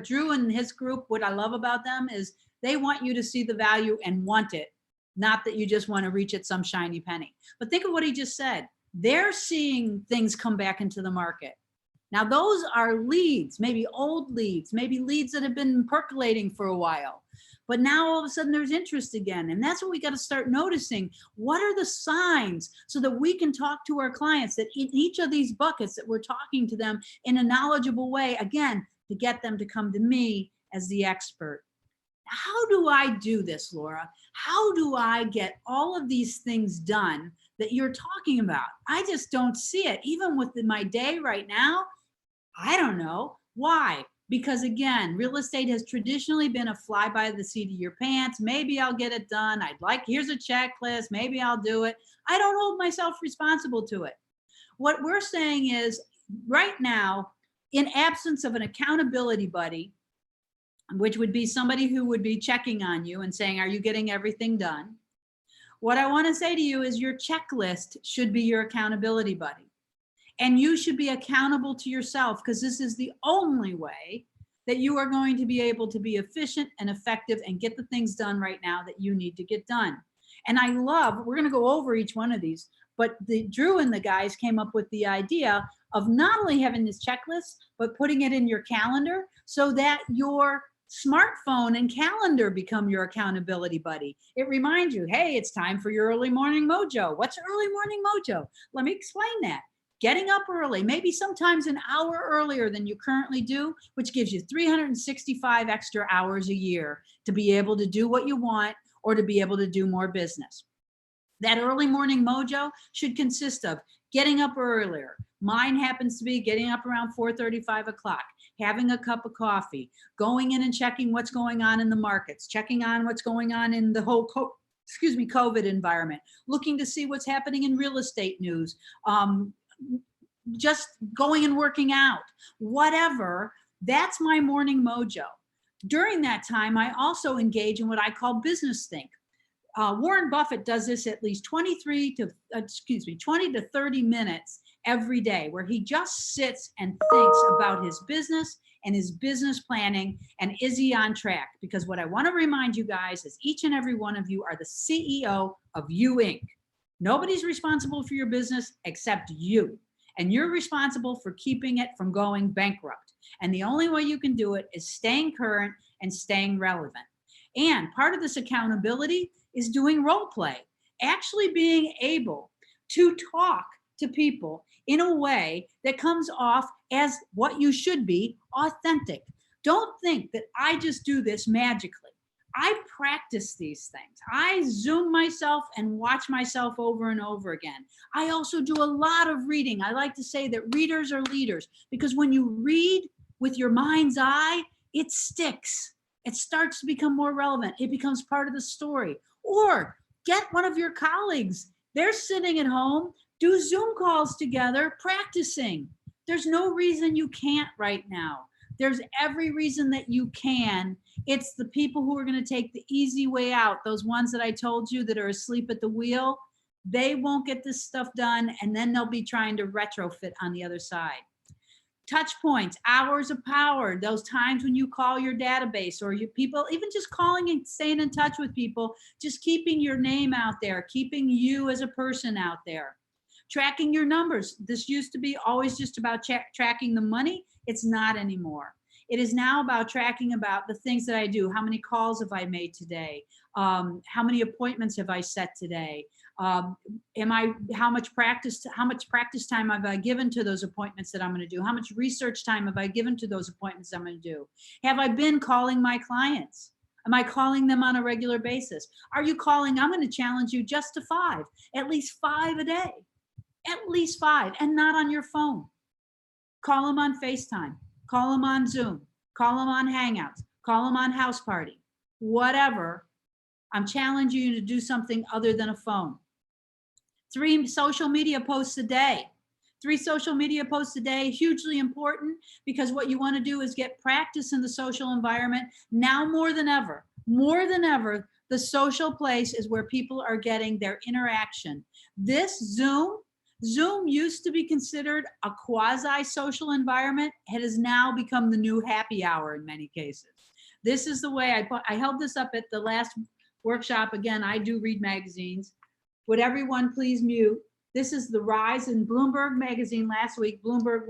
Drew and his group, what I love about them is they want you to see the value and want it, not that you just want to reach at some shiny penny. But think of what he just said. They're seeing things come back into the market. Now, those are leads, maybe old leads, maybe leads that have been percolating for a while. But now all of a sudden there's interest again. And that's what we got to start noticing. What are the signs so that we can talk to our clients that in each of these buckets that we're talking to them in a knowledgeable way, again, to get them to come to me as the expert. How do I do this, Laura? How do I get all of these things done that you're talking about? I just don't see it. Even with my day right now, I don't know. Why? Because again, real estate has traditionally been a fly by the seat of your pants. Maybe I'll get it done. Here's a checklist. Maybe I'll do it. I don't hold myself responsible to it. What we're saying is right now, in absence of an accountability buddy, which would be somebody who would be checking on you and saying, are you getting everything done? What I want to say to you is your checklist should be your accountability buddy. And you should be accountable to yourself, because this is the only way that you are going to be able to be efficient and effective and get the things done right now that you need to get done. And we're going to go over each one of these, but Drew and the guys came up with the idea of not only having this checklist, but putting it in your calendar so that your smartphone and calendar become your accountability buddy. It reminds you, hey, it's time for your early morning mojo. What's early morning mojo? Let me explain that. Getting up early, maybe sometimes an hour earlier than you currently do, which gives you 365 extra hours a year to be able to do what you want or to be able to do more business. That early morning mojo should consist of getting up earlier. Mine happens to be getting up around 4:30, 5 o'clock, having a cup of coffee, going in and checking what's going on in the markets, checking on what's going on in the whole COVID environment, looking to see what's happening in real estate news, just going and working out, whatever. That's my morning mojo. During that time, I also engage in what I call business think. Warren Buffett does this at least 20 to 30 minutes every day, where he just sits and thinks about his business and his business planning, and is he on track? Because what I want to remind you guys is each and every one of you are the CEO of you Inc. Nobody's responsible for your business except you. And you're responsible for keeping it from going bankrupt. And the only way you can do it is staying current and staying relevant. And part of this accountability is doing role play, actually being able to talk to people in a way that comes off as what you should be, authentic. Don't think that I just do this magically. I practice these things. I Zoom myself and watch myself over and over again. I also do a lot of reading. I like to say that readers are leaders, because when you read with your mind's eye, it sticks. It starts to become more relevant. It becomes part of the story. Or get one of your colleagues. They're sitting at home, do Zoom calls together, practicing. There's no reason you can't right now. There's every reason that you can. It's the people who are going to take the easy way out, those ones that I told you that are asleep at the wheel. They won't get this stuff done, and then they'll be trying to retrofit on the other side. Touch points, hours of power, those times when you call your database or your people, even just calling and staying in touch with people, just keeping your name out there, keeping you as a person out there. Tracking your numbers. This used to be always just about tracking the money. It's not anymore. It is now about tracking about the things that I do. How many calls have I made today? How many appointments have I set today? How much practice time have I given to those appointments that I'm going to do? How much research time have I given to those appointments I'm going to do? Have I been calling my clients? Am I calling them on a regular basis? Are you calling? I'm going to challenge you just to 5, at least 5 a day, at least 5, and not on your phone. Call them on FaceTime, call them on Zoom, call them on Hangouts, call them on House Party, whatever. I'm challenging you to do something other than a phone. 3 social media posts a day. 3 social media posts a day, hugely important, because what you want to do is get practice in the social environment. Now more than ever, the social place is where people are getting their interaction. This Zoom used to be considered a quasi-social environment. It has now become the new happy hour in many cases. This is the way I held this up at the last workshop. Again, I do read magazines. Would everyone please mute? This is the rise in Bloomberg magazine last week, Bloomberg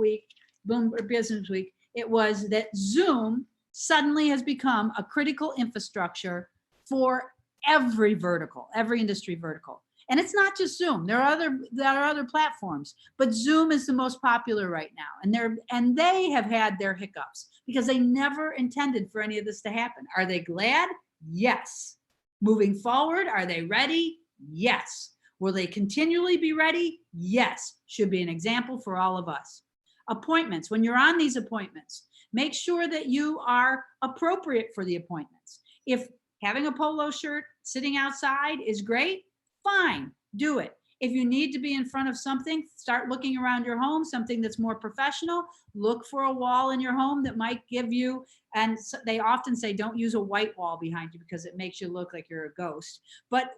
Business Week. It was that Zoom suddenly has become a critical infrastructure for every vertical, every industry vertical. And it's not just Zoom. There are other platforms, but Zoom is the most popular right now. And they have had their hiccups because they never intended for any of this to happen. Are they glad? Yes. Moving forward, are they ready? Yes. Will they continually be ready? Yes. Should be an example for all of us. Appointments. When you're on these appointments, make sure that you are appropriate for the appointments. If having a polo shirt sitting outside is great, fine, do it. If you need to be in front of something, start looking around your home, something that's more professional. Look for a wall in your home that might give you, and they often say don't use a white wall behind you because it makes you look like you're a ghost. But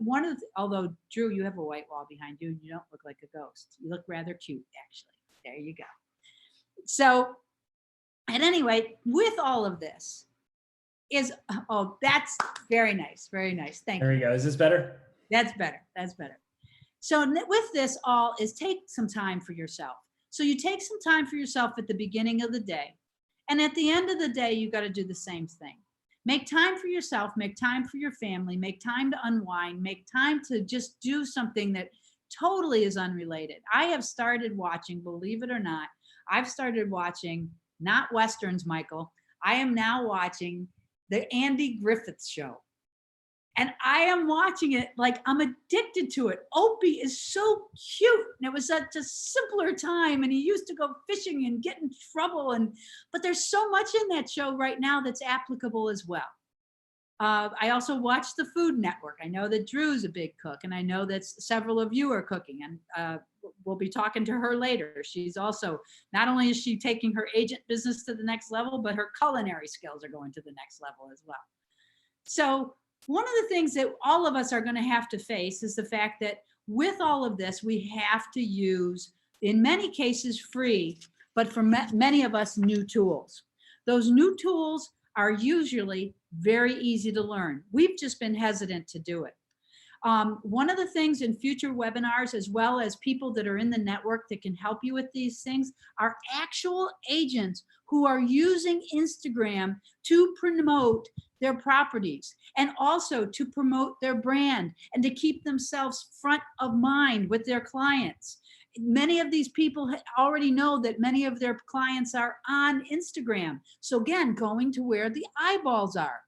although Drew, you have a white wall behind you and you don't look like a ghost. You look rather cute, actually. There you go. So at any rate, with all of this that's very nice. Very nice. Thank you. There we go. Is this better? That's better. That's better. So with this all is take some time for yourself. So you take some time for yourself at the beginning of the day. And at the end of the day, you got to do the same thing. Make time for yourself, make time for your family, make time to unwind, make time to just do something that totally is unrelated. I have started watching, believe it or not, I've started watching, not Westerns, Michael. I am now watching the Andy Griffith Show. And I am watching it like I'm addicted to it. Opie is so cute. And it was such a simpler time. And he used to go fishing and get in trouble. But there's so much in that show right now that's applicable as well. I also watch the Food Network. I know that Drew's a big cook, and I know that several of you are cooking, and we'll be talking to her later. She's also, not only is she taking her agent business to the next level, but her culinary skills are going to the next level as well. So one of the things that all of us are going to have to face is the fact that with all of this, we have to use, in many cases, free, but for many of us, new tools. Those new tools are usually very easy to learn. We've just been hesitant to do it. One of the things in future webinars, as well as people that are in the network that can help you with these things, are actual agents who are using Instagram to promote their properties and also to promote their brand and to keep themselves front of mind with their clients. Many of these people already know that many of their clients are on Instagram. So again, going to where the eyeballs are,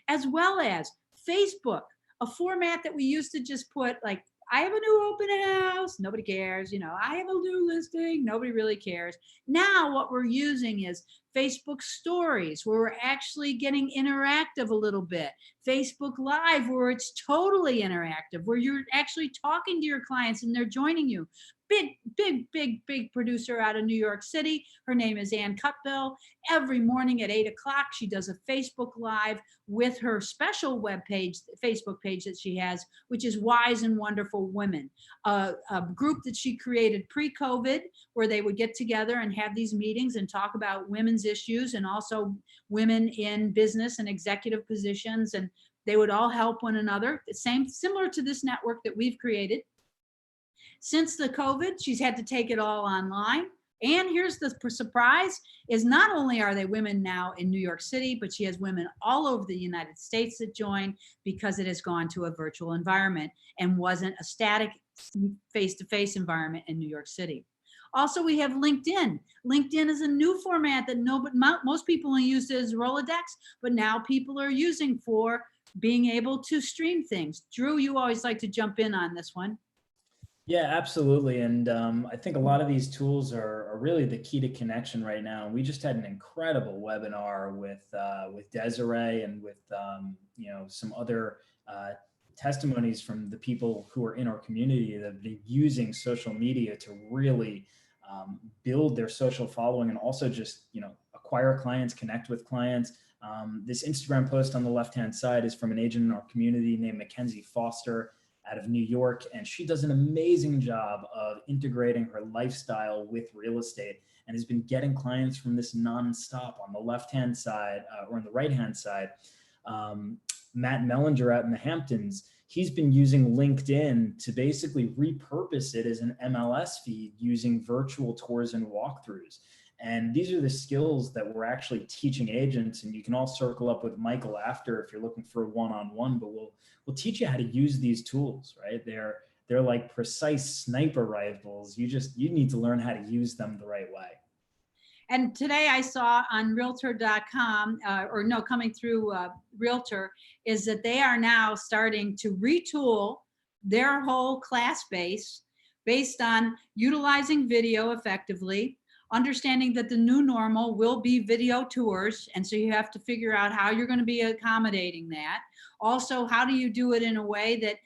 as well as Facebook, a format that we used to just put like, I have a new open house, nobody cares. I have a new listing, nobody really cares. Now what we're using is Facebook stories, where we're actually getting interactive a little bit. Facebook Live, where it's totally interactive, where you're actually talking to your clients and they're joining you. Big producer out of New York City. Her name is Ann Cutbill. Every morning at 8 o'clock, she does a Facebook Live with her special Facebook page that she has, which is Wise and Wonderful Women, a group that she created pre-COVID, where they would get together and have these meetings and talk about women's issues and also women in business and executive positions. And they would all help one another. Similar to this network that we've created. Since the COVID, she's had to take it all online. And here's the surprise, is not only are they women now in New York City, but she has women all over the United States that join, because it has gone to a virtual environment and wasn't a static face-to-face environment in New York City. Also, we have LinkedIn. LinkedIn is a new format that most people only use as Rolodex, but now people are using for being able to stream things. Drew, you always like to jump in on this one. Yeah, absolutely. And I think a lot of these tools are really the key to connection right now. We just had an incredible webinar with Desiree and with some other testimonies from the people who are in our community that have been using social media to really build their social following and also just acquire clients, connect with clients. This Instagram post on the left-hand side is from an agent in our community named Mackenzie Foster out of New York, and she does an amazing job of integrating her lifestyle with real estate and has been getting clients from this nonstop. On the left-hand side or on the right-hand side, Matt Mellinger out in the Hamptons, he's been using LinkedIn to basically repurpose it as an MLS feed using virtual tours and walkthroughs. And these are the skills that we're actually teaching agents, and you can all circle up with Michael after if you're looking for a one-on-one, but we'll teach you how to use these tools, right? They're like precise sniper rifles. You need to learn how to use them the right way. And today I saw on realtor.com, coming through Realtor, is that they are now starting to retool their whole class base based on utilizing video effectively, understanding that the new normal will be video tours. And so you have to figure out how you're going to be accommodating that. Also, how do you do it in a way that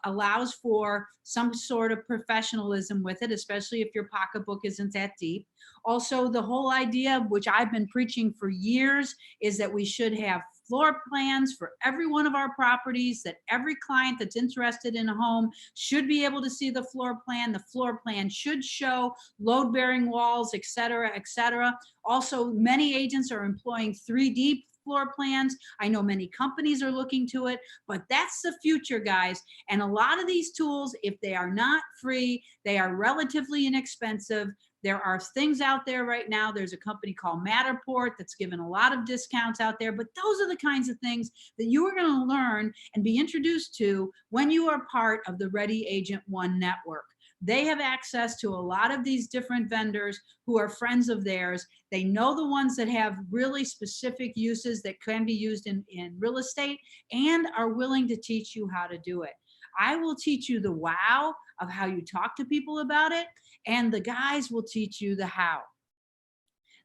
allows for some sort of professionalism with it, especially if your pocketbook isn't that deep. Also, the whole idea, which I've been preaching for years, is that we should have floor plans for every one of our properties, that every client that's interested in a home should be able to see the floor plan. The floor plan should show load-bearing walls, et cetera, et cetera. Also, many agents are employing 3D floor plans. I know many companies are looking to it, but that's the future, guys. And a lot of these tools, if they are not free, they are relatively inexpensive. There are things out there right now. There's a company called Matterport that's given a lot of discounts out there, but those are the kinds of things that you are going to learn and be introduced to when you are part of the Ready Agent One network. They have access to a lot of these different vendors who are friends of theirs. They know the ones that have really specific uses that can be used in real estate and are willing to teach you how to do it. I will teach you the wow of how you talk to people about it, and the guys will teach you the how.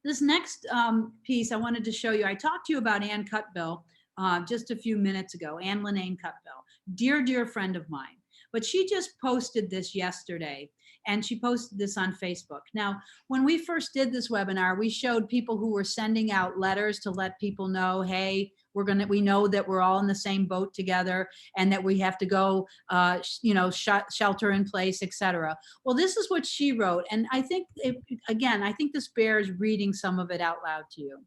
This next piece I wanted to show you, I talked to you about Ann Cutbill just a few minutes ago, Ann Lennane Cutbill, dear friend of mine. But she just posted this yesterday, and she posted this on Facebook. Now, when we first did this webinar, we showed people who were sending out letters to let people know, hey, we know that we're all in the same boat together and that we have to go, shelter in place, etc. Well, this is what she wrote. And I think, I think this bears reading some of it out loud to you.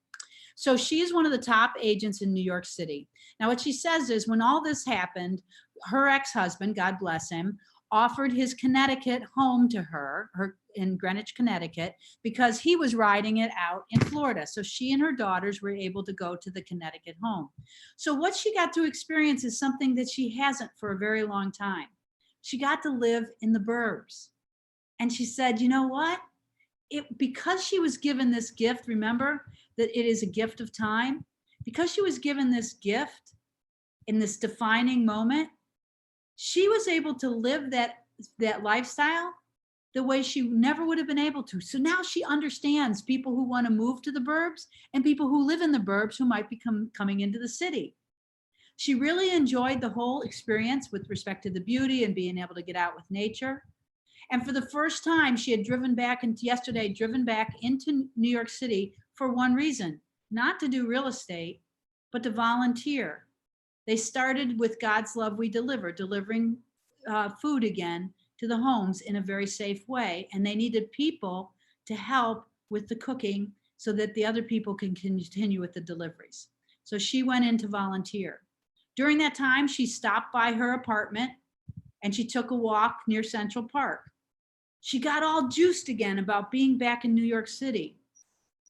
So she is one of the top agents in New York City. Now, what she says is when all this happened, her ex-husband, God bless him, offered his Connecticut home to her in Greenwich, Connecticut, because he was riding it out in Florida. So she and her daughters were able to go to the Connecticut home. So what she got to experience is something that she hasn't for a very long time. She got to live in the burbs. And she said, you know what? Because she was given this gift, remember that it is a gift of time, because she was given this gift in this defining moment, she was able to live that lifestyle the way she never would have been able to. So now she understands people who want to move to the burbs and people who live in the burbs who might be coming into the city. She really enjoyed the whole experience with respect to the beauty and being able to get out with nature. And for the first time, she had driven back into New York City for one reason, not to do real estate, but to volunteer. They started with God's Love We Deliver, delivering food again to the homes in a very safe way. And they needed people to help with the cooking so that the other people can continue with the deliveries. So she went in to volunteer. During that time, she stopped by her apartment and she took a walk near Central Park. She got all juiced again about being back in New York City,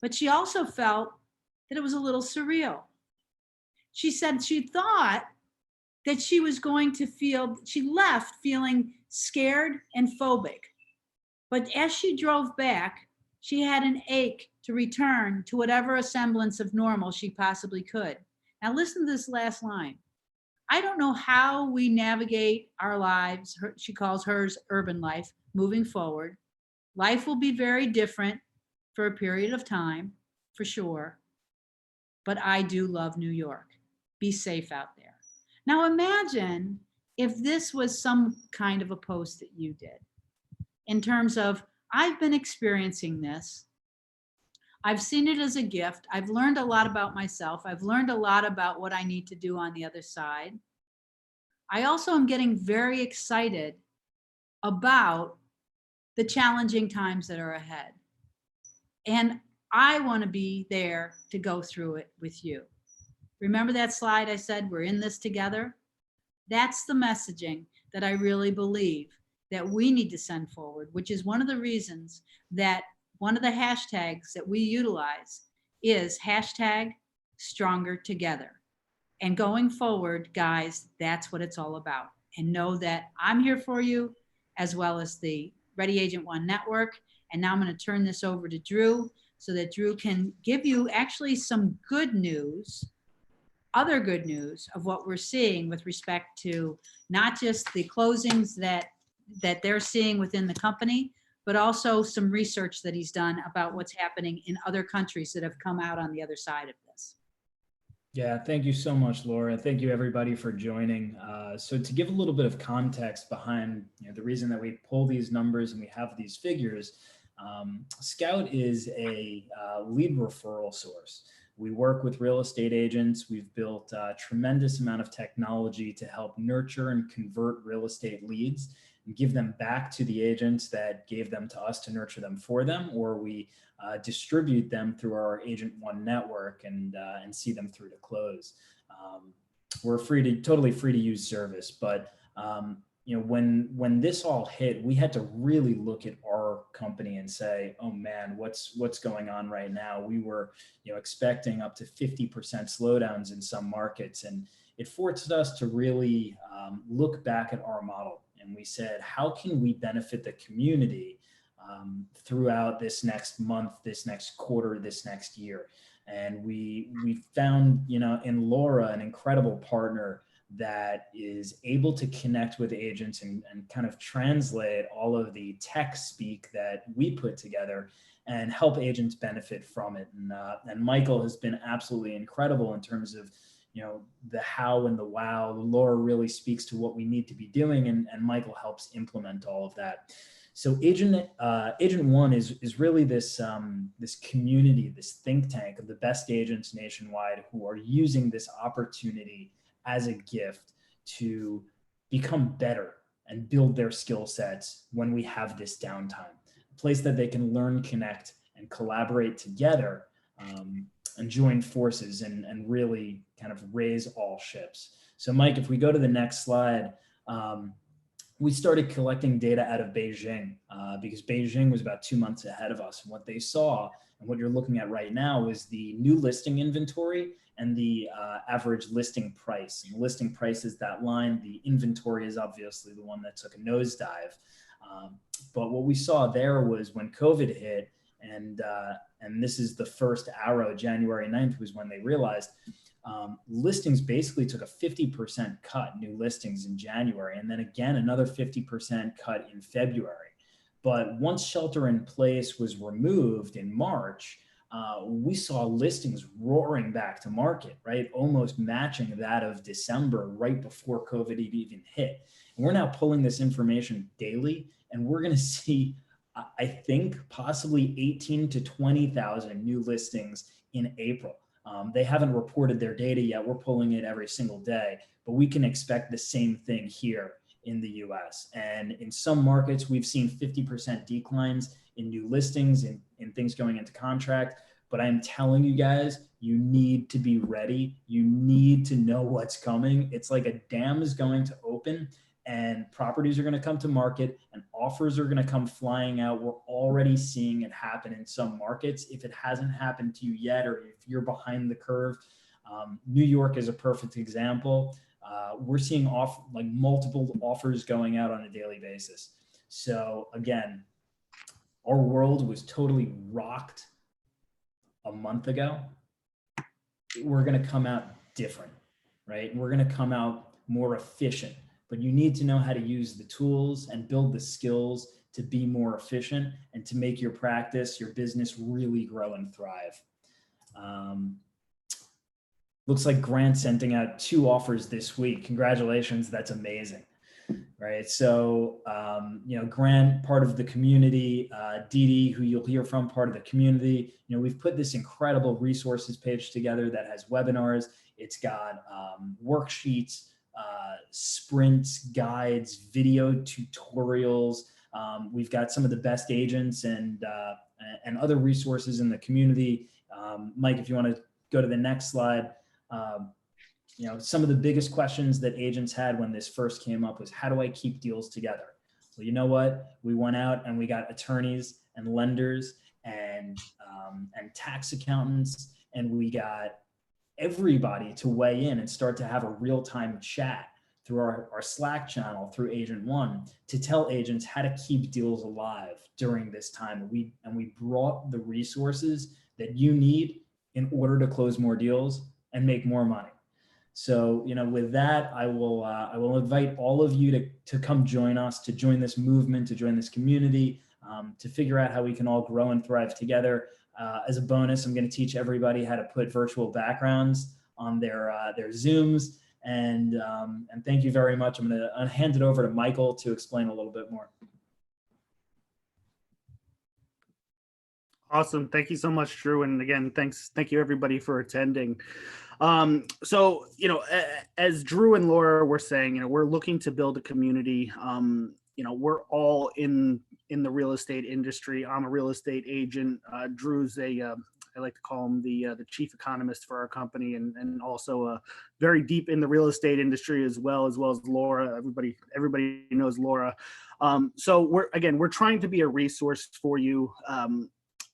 but she also felt that it was a little surreal. She said she thought that she was going to she left feeling scared and phobic. But as she drove back, she had an ache to return to whatever semblance of normal she possibly could. Now listen to this last line. I don't know how we navigate our lives, she calls hers urban life, moving forward. Life will be very different for a period of time, for sure. But I do love New York. Be safe out there. Now imagine if this was some kind of a post that you did in terms of, I've been experiencing this. I've seen it as a gift. I've learned a lot about myself. I've learned a lot about what I need to do on the other side. I also am getting very excited about the challenging times that are ahead. And I want to be there to go through it with you. Remember that slide I said, we're in this together? That's the messaging that I really believe that we need to send forward, which is one of the reasons that one of the hashtags that we utilize is #StrongerTogether. And going forward, guys, that's what it's all about. And know that I'm here for you, as well as the Ready Agent One Network. And now I'm going to turn this over to Drew so that Drew can give you actually some good news, other good news of what we're seeing with respect to not just the closings that they're seeing within the company, but also some research that he's done about what's happening in other countries that have come out on the other side of this. Yeah, thank you so much, Laura. Thank you everybody for joining. So to give a little bit of context behind the reason that we pull these numbers and we have these figures, Scout is a lead referral source. We work with real estate agents. We've built a tremendous amount of technology to help nurture and convert real estate leads and give them back to the agents that gave them to us to nurture them for them, or we distribute them through our Agent One network and see them through to close. We're totally free to use service, but when this all hit, we had to really look at our company and say, oh man, what's going on right now? We were expecting up to 50% slowdowns in some markets, and it forced us to really look back at our model and we said, how can we benefit the community throughout this next month, this next quarter, this next year? And we found, in Laura, an incredible partner that is able to connect with agents and kind of translate all of the tech speak that we put together and help agents benefit from it. And Michael has been absolutely incredible in terms of, the how and the wow. Laura really speaks to what we need to be doing, and Michael helps implement all of that. So Agent One is really this this community, this think tank of the best agents nationwide who are using this opportunity as a gift to become better and build their skill sets when we have this downtime. A place that they can learn, connect, and collaborate together, and join forces and really kind of raise all ships. So Mike, if we go to the next slide, we started collecting data out of Beijing because Beijing was about 2 months ahead of us. And what they saw, and what you're looking at right now, is the new listing inventory and the average listing price. And the listing price is that line. The inventory is obviously the one that took a nosedive. But what we saw there was when COVID hit, and this is the first arrow, January 9th was when they realized listings basically took a 50% cut, new listings in January, and then again another 50% cut in February. But once shelter in place was removed in March, we saw listings roaring back to market, right? Almost matching that of December, right before COVID even hit. And we're now pulling this information daily, and we're going to see, I think, possibly 18 to 20,000 new listings in April. They haven't reported their data yet. We're pulling it every single day, but we can expect the same thing here in the US. And in some markets, we've seen 50% declines in new listings and in things going into contract. But I'm telling you guys, you need to be ready. You need to know what's coming. It's like a dam is going to open and properties are going to come to market and offers are going to come flying out. We're already seeing it happen in some markets. If it hasn't happened to you yet, or if you're behind the curve, New York is a perfect example. We're seeing multiple offers going out on a daily basis. So again, our world was totally rocked a month ago. We're going to come out different, right? We're going to come out more efficient. But you need to know how to use the tools and build the skills to be more efficient and to make your practice, your business really grow and thrive. Looks like Grant sending out 2 offers this week. Congratulations, that's amazing. Right, so Grant, part of the community, Dee Dee, who you'll hear from, part of the community. We've put this incredible resources page together that has webinars. It's got worksheets, sprints, guides, video tutorials. We've got some of the best agents and other resources in the community. Mike, if you want to go to the next slide. Some of the biggest questions that agents had when this first came up was, how do I keep deals together? Well, you know what? We went out and we got attorneys and lenders and tax accountants, and we got everybody to weigh in and start to have a real-time chat through our Slack channel, through Agent One, to tell agents how to keep deals alive during this time. And we brought the resources that you need in order to close more deals and make more money. So, with that, I will invite all of you to come join us, to join this movement, to join this community, to figure out how we can all grow and thrive together. As a bonus, I'm going to teach everybody how to put virtual backgrounds on their Zooms. And thank you very much. I'm going to hand it over to Michael to explain a little bit more. Awesome. Thank you so much, Drew. And again, thank you everybody for attending. So, as Drew and Laura were saying, we're looking to build a community. We're all in the real estate industry. I'm a real estate agent. Drew's I like to call him the chief economist for our company, and also very deep in the real estate industry as well as Laura. Everybody knows Laura. So we're trying to be a resource for you.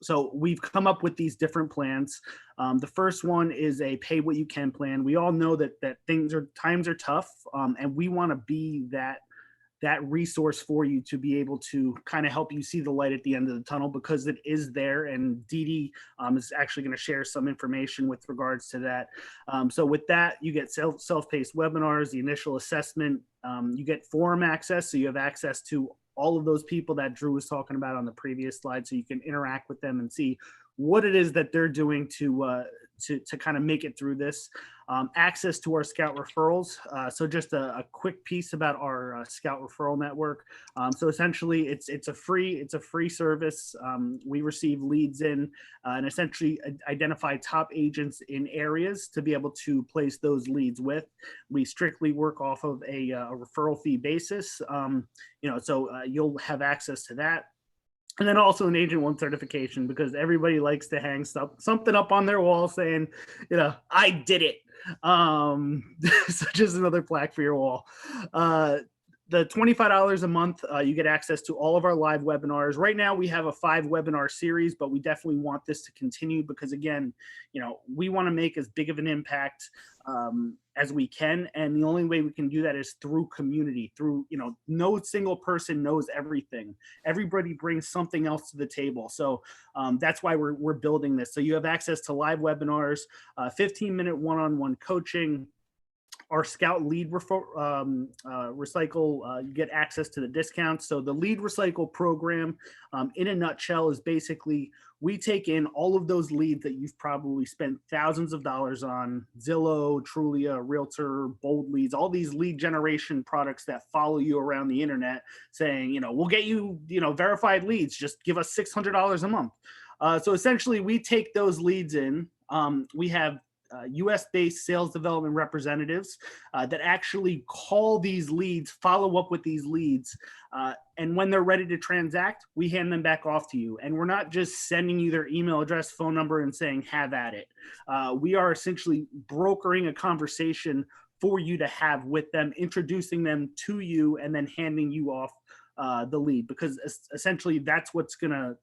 So we've come up with these different plans. The first one is a pay what you can plan. We all know that times are tough, and we want to be that that resource for you to be able to kind of help you see the light at the end of the tunnel, because it is there. And Dee Dee is actually going to share some information with regards to that. So with that, you get self-paced webinars, the initial assessment, you get forum access. So you have access to all of those people that Drew was talking about on the previous slide. So you can interact with them and see what it is that they're doing to kind of make it through this. Access to our Scout referrals. So just a quick piece about our Scout referral network. So essentially, it's a free service. We receive leads in and essentially identify top agents in areas to be able to place those leads with. We strictly work off of a referral fee basis. So you'll have access to that. And then also an Agent One certification, because everybody likes to hang something up on their wall saying, I did it. So just another plaque for your wall. The $25 a month, you get access to all of our live webinars. Right now, we have a 5-webinar series, but we definitely want this to continue because, again, we want to make as big of an impact as we can. And the only way we can do that is through community, through, no single person knows everything. Everybody brings something else to the table. So that's why we're building this. So you have access to live webinars, 15-minute one-on-one coaching, our Scout lead recycle, you get access to the discounts. So the lead recycle program, in a nutshell, is basically we take in all of those leads that you've probably spent thousands of dollars on, Zillow, Trulia, Realtor, Bold Leads, all these lead generation products that follow you around the internet saying, we'll get you, verified leads, just give us $600 a month. So essentially we take those leads in. We have US-based sales development representatives that actually call these leads, follow up with these leads, and when they're ready to transact, we hand them back off to you. And we're not just sending you their email address, phone number, and saying, have at it. We are essentially brokering a conversation for you to have with them, introducing them to you, and then handing you off the lead, because essentially that's what's gonna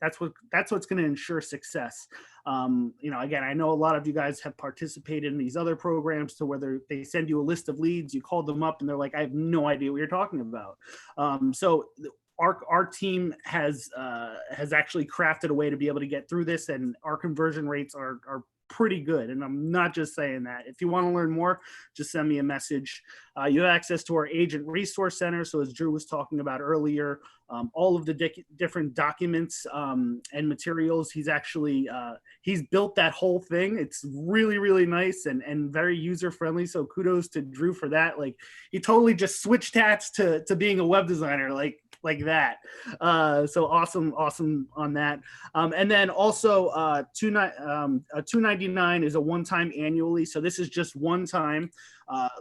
ensure success. Again, I know a lot of you guys have participated in these other programs to where they send you a list of leads, you call them up, and they're like, I have no idea what you're talking about. So our team has actually crafted a way to be able to get through this, and our conversion rates are pretty good. And I'm not just saying that. If you want to learn more, just send me a message. You have access to our agent resource center. So as Drew was talking about earlier, all of the different documents and materials, he's built that whole thing. It's really, really nice and very user-friendly. So kudos to Drew for that. Like, he totally just switched hats to being a web designer, like that. So awesome on that. And then also $299 is a one-time annually. So this is just one time.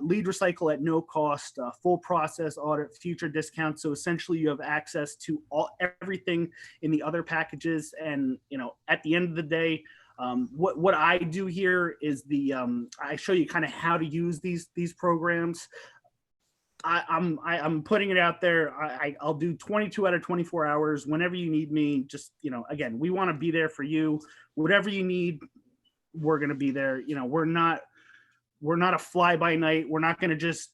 Lead recycle at no cost, full process audit, future discounts. So essentially you have access to everything in the other packages. And at the end of the day, what I do here is I show you kind of how to use these programs. I'm putting it out there. I'll do 22 out of 24 hours whenever you need me. Just, again, we want to be there for you. Whatever you need, we're going to be there. We're not a fly by night. We're not going to just,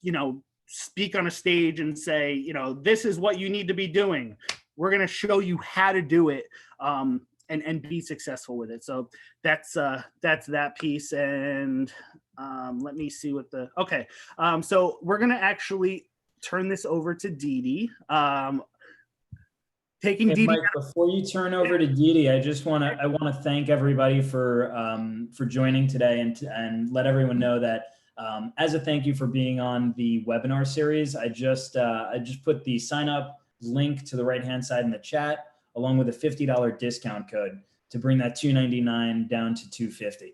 speak on a stage and say, this is what you need to be doing. We're going to show you how to do it and be successful with it. So that's that piece. And let me see what okay. So we're going to actually turn this over to Dee Dee. Taking Dee Dee. Mike, before you turn over to Dee Dee, I want to thank everybody for joining today and let everyone know that as a thank you for being on the webinar series, I just put the sign up link to the right-hand side in the chat, along with a $50 discount code to bring that $299 down to $250.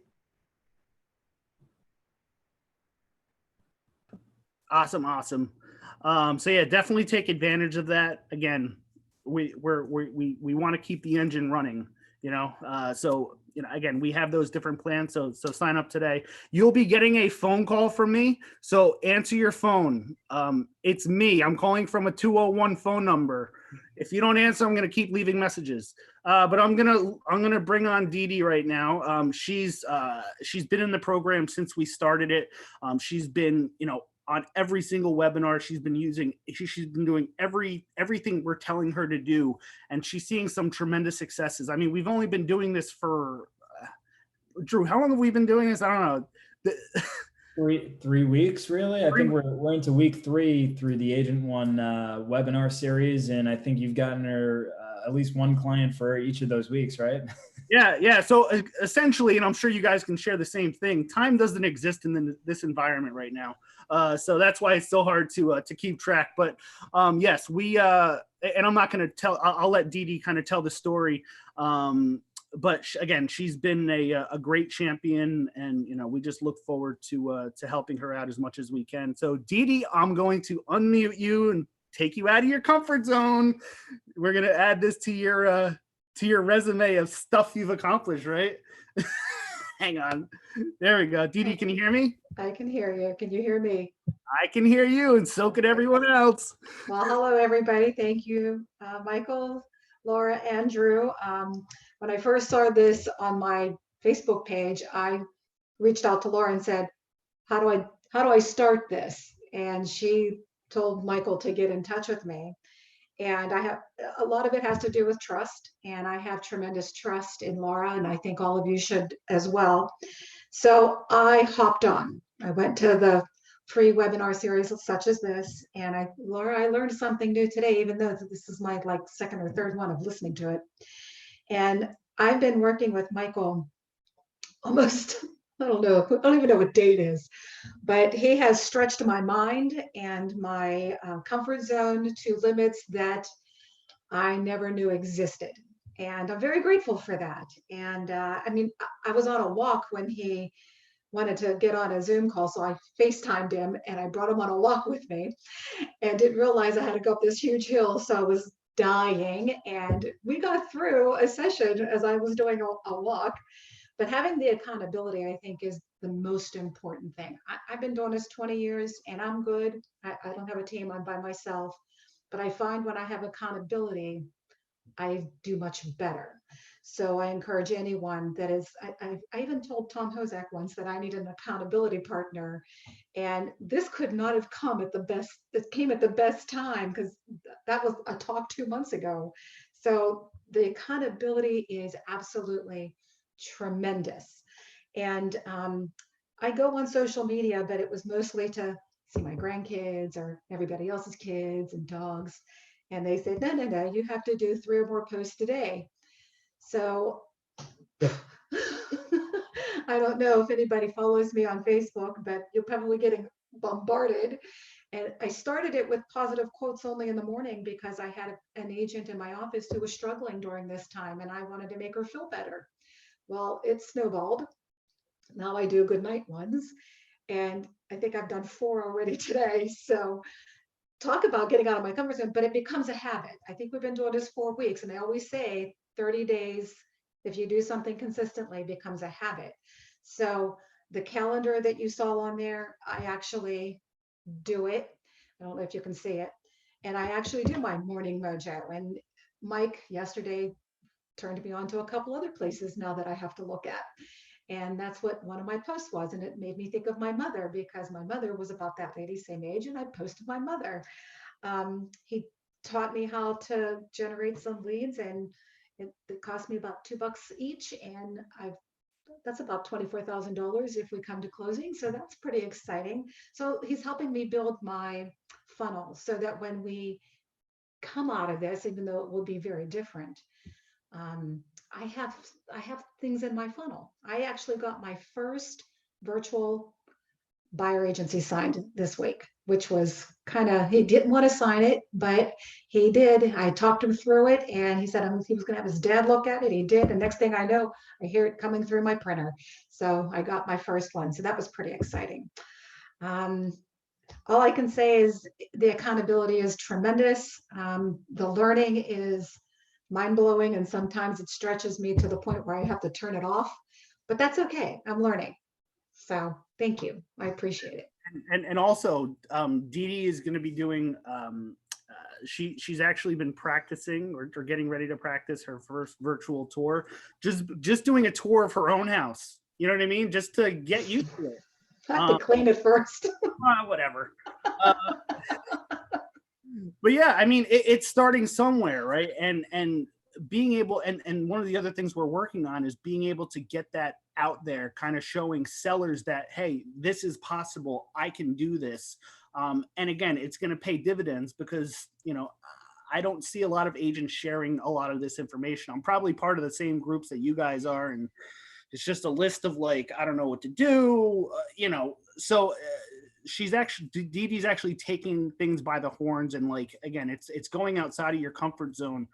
Awesome. So yeah, definitely take advantage of that. Again, we want to keep the engine running, so again, we have those different plans. So sign up today. You'll be getting a phone call from me. So answer your phone. It's me. I'm calling from a 201 phone number. If you don't answer, I'm going to keep leaving messages. But I'm going to bring on Dee Dee right now. She's been in the program since we started it. She's been, on every single webinar. She's been doing everything we're telling her to do, and she's seeing some tremendous successes. I mean, we've only been doing this for Drew, how long have we been doing this? I don't know. 3 weeks, really. I think we're into week 3 through the Agent One webinar series, and I think you've gotten her at least one client for each of those weeks, right? Yeah. So essentially, and I'm sure you guys can share the same thing, time doesn't exist in this environment right now. So that's why it's so hard to keep track. But yes, we and I'm not going to tell. I'll let Dee Dee kind of tell the story. But again, she's been a great champion, and we just look forward to helping her out as much as we can. So Dee Dee, I'm going to unmute you and take you out of your comfort zone. We're going to add this to your resume of stuff you've accomplished, right? Hang on. There we go. Dee Dee, can you hear me? I can hear you. Can you hear me? I can hear you, and so can everyone else. Well, hello, everybody. Thank you, Michael, Laura, and Drew. When I first saw this on my Facebook page, I reached out to Laura and said, how do I start this? And she told Michael to get in touch with me. And I have a lot of it has to do with trust, and I have tremendous trust in Laura, and I think all of you should as well. So I hopped on. I went to the free webinar series such as this, and Laura, I learned something new today, even though this is my second or third one of listening to it. And I've been working with Michael almost, I don't even know what date is, but he has stretched my mind and my comfort zone to limits that I never knew existed. And I'm very grateful for that. And I mean, I was on a walk when he wanted to get on a Zoom call. So I FaceTimed him and I brought him on a walk with me and didn't realize I had to go up this huge hill. So I was dying, and we got through a session as I was doing a walk. But having the accountability, I think, is the most important thing. I've been doing this 20 years and I'm good. I don't have a team, I'm by myself. But I find when I have accountability, I do much better. So I encourage anyone that is, I even told Tom Hozak once that I need an accountability partner. And this could not have come at the best, it came at the best time, because that was a talk 2 months ago. So the accountability is absolutely tremendous. And I go on social media, but it was mostly to see my grandkids or everybody else's kids and dogs. And they said, no, you have to do 3 or more posts a day. So I don't know if anybody follows me on Facebook, but you're probably getting bombarded. And I started it with positive quotes only in the morning because I had an agent in my office who was struggling during this time, and I wanted to make her feel better. Well, it snowballed. Now I do good night ones, and I think I've done 4 already today. So talk about getting out of my comfort zone, but it becomes a habit. I think we've been doing this 4 weeks, and I always say 30 days, if you do something consistently, becomes a habit. So the calendar that you saw on there, I actually do it. I don't know if you can see it. And I actually do my morning mojo. And Mike yesterday turned me on to a couple other places now that I have to look at. And that's what one of my posts was. And it made me think of my mother, because my mother was about that lady, same age, and I posted my mother. He taught me how to generate some leads, and it cost me about $2 each. And that's about $24,000 if we come to closing. So that's pretty exciting. So he's helping me build my funnel so that when we come out of this, even though it will be very different, I have things in my funnel. I actually got my first virtual buyer agency signed this week, which was he didn't want to sign it, but he did. I talked him through it, and he said he was going to have his dad look at it. He did. And next thing I know, I hear it coming through my printer. So I got my first one. So that was pretty exciting. All I can say is the accountability is tremendous. The learning is mind-blowing, and sometimes it stretches me to the point where I have to turn it off, but that's okay. I'm learning. So thank you. I appreciate it. And also, Dee Dee is going to be doing, she's actually been practicing or getting ready to practice her first virtual tour, just doing a tour of her own house. You know what I mean? Just to get used to it. I have to clean it first. Whatever. But yeah, I mean, it's starting somewhere, right? And being able, and one of the other things we're working on is being able to get that out there, kind of showing sellers that, hey, this is possible. I can do this. And again, it's going to pay dividends because, you know, I don't see a lot of agents sharing a lot of this information. I'm probably part of the same groups that you guys are, and it's just a list of like, I don't know what to do, you know. So she's actually, Dee Dee's actually taking things by the horns, and like, again, it's going outside of your comfort zone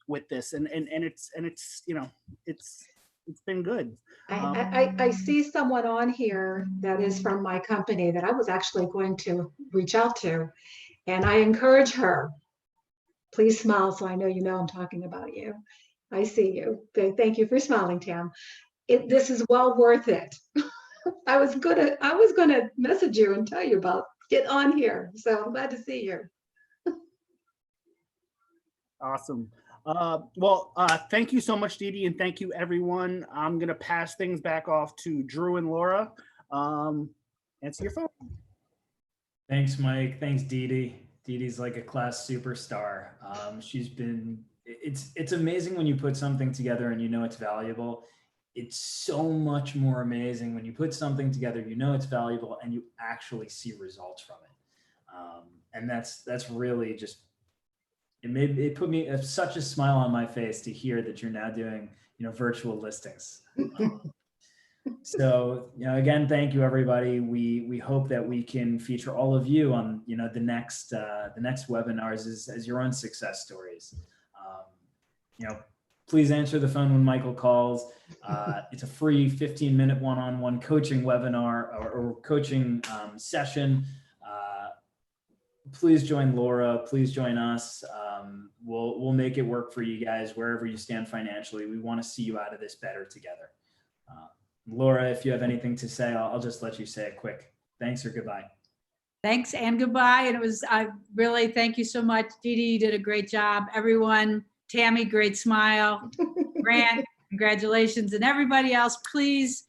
with this, and it's you know, it's been good. I see someone on here that is from my company that I was actually going to reach out to, and I encourage her. Please smile so I know you know I'm talking about you. I see you. Thank you for smiling, Tam. This is well worth it. I was gonna message you and tell you about get on here. So I'm glad to see you. Awesome. Thank you so much, Dee Dee, and thank you, everyone. I'm going to pass things back off to Drew and Laura. Answer your phone. Thanks, Mike. Thanks, Dee Dee. Dee Dee's like a class superstar. It's amazing when you put something together and you know it's valuable. It's so much more amazing when you put something together, you know it's valuable, and you actually see results from it. And that's really just, it put me such a smile on my face to hear that you're now doing, you know, virtual listings. So, you know, again, thank you, everybody. We hope that we can feature all of you on, you know, the next webinars as your own success stories. You know, please answer the phone when Michael calls. It's a free 15-minute one-on-one coaching webinar or coaching session. Please join Laura. Please join us. We'll make it work for you guys wherever you stand financially. We want to see you out of this better together. Laura, if you have anything to say, I'll just let you say it quick. Thanks or goodbye. Thanks and goodbye. And I really thank you so much. Dee Dee, you did a great job. Everyone, Tammy, great smile. Grant, congratulations. And everybody else, please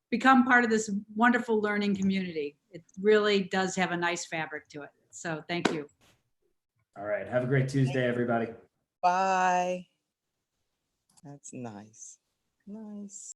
become part of this wonderful learning community. It really does have a nice fabric to it. So thank you. All right. Have a great Tuesday, everybody. Bye. That's nice. Nice.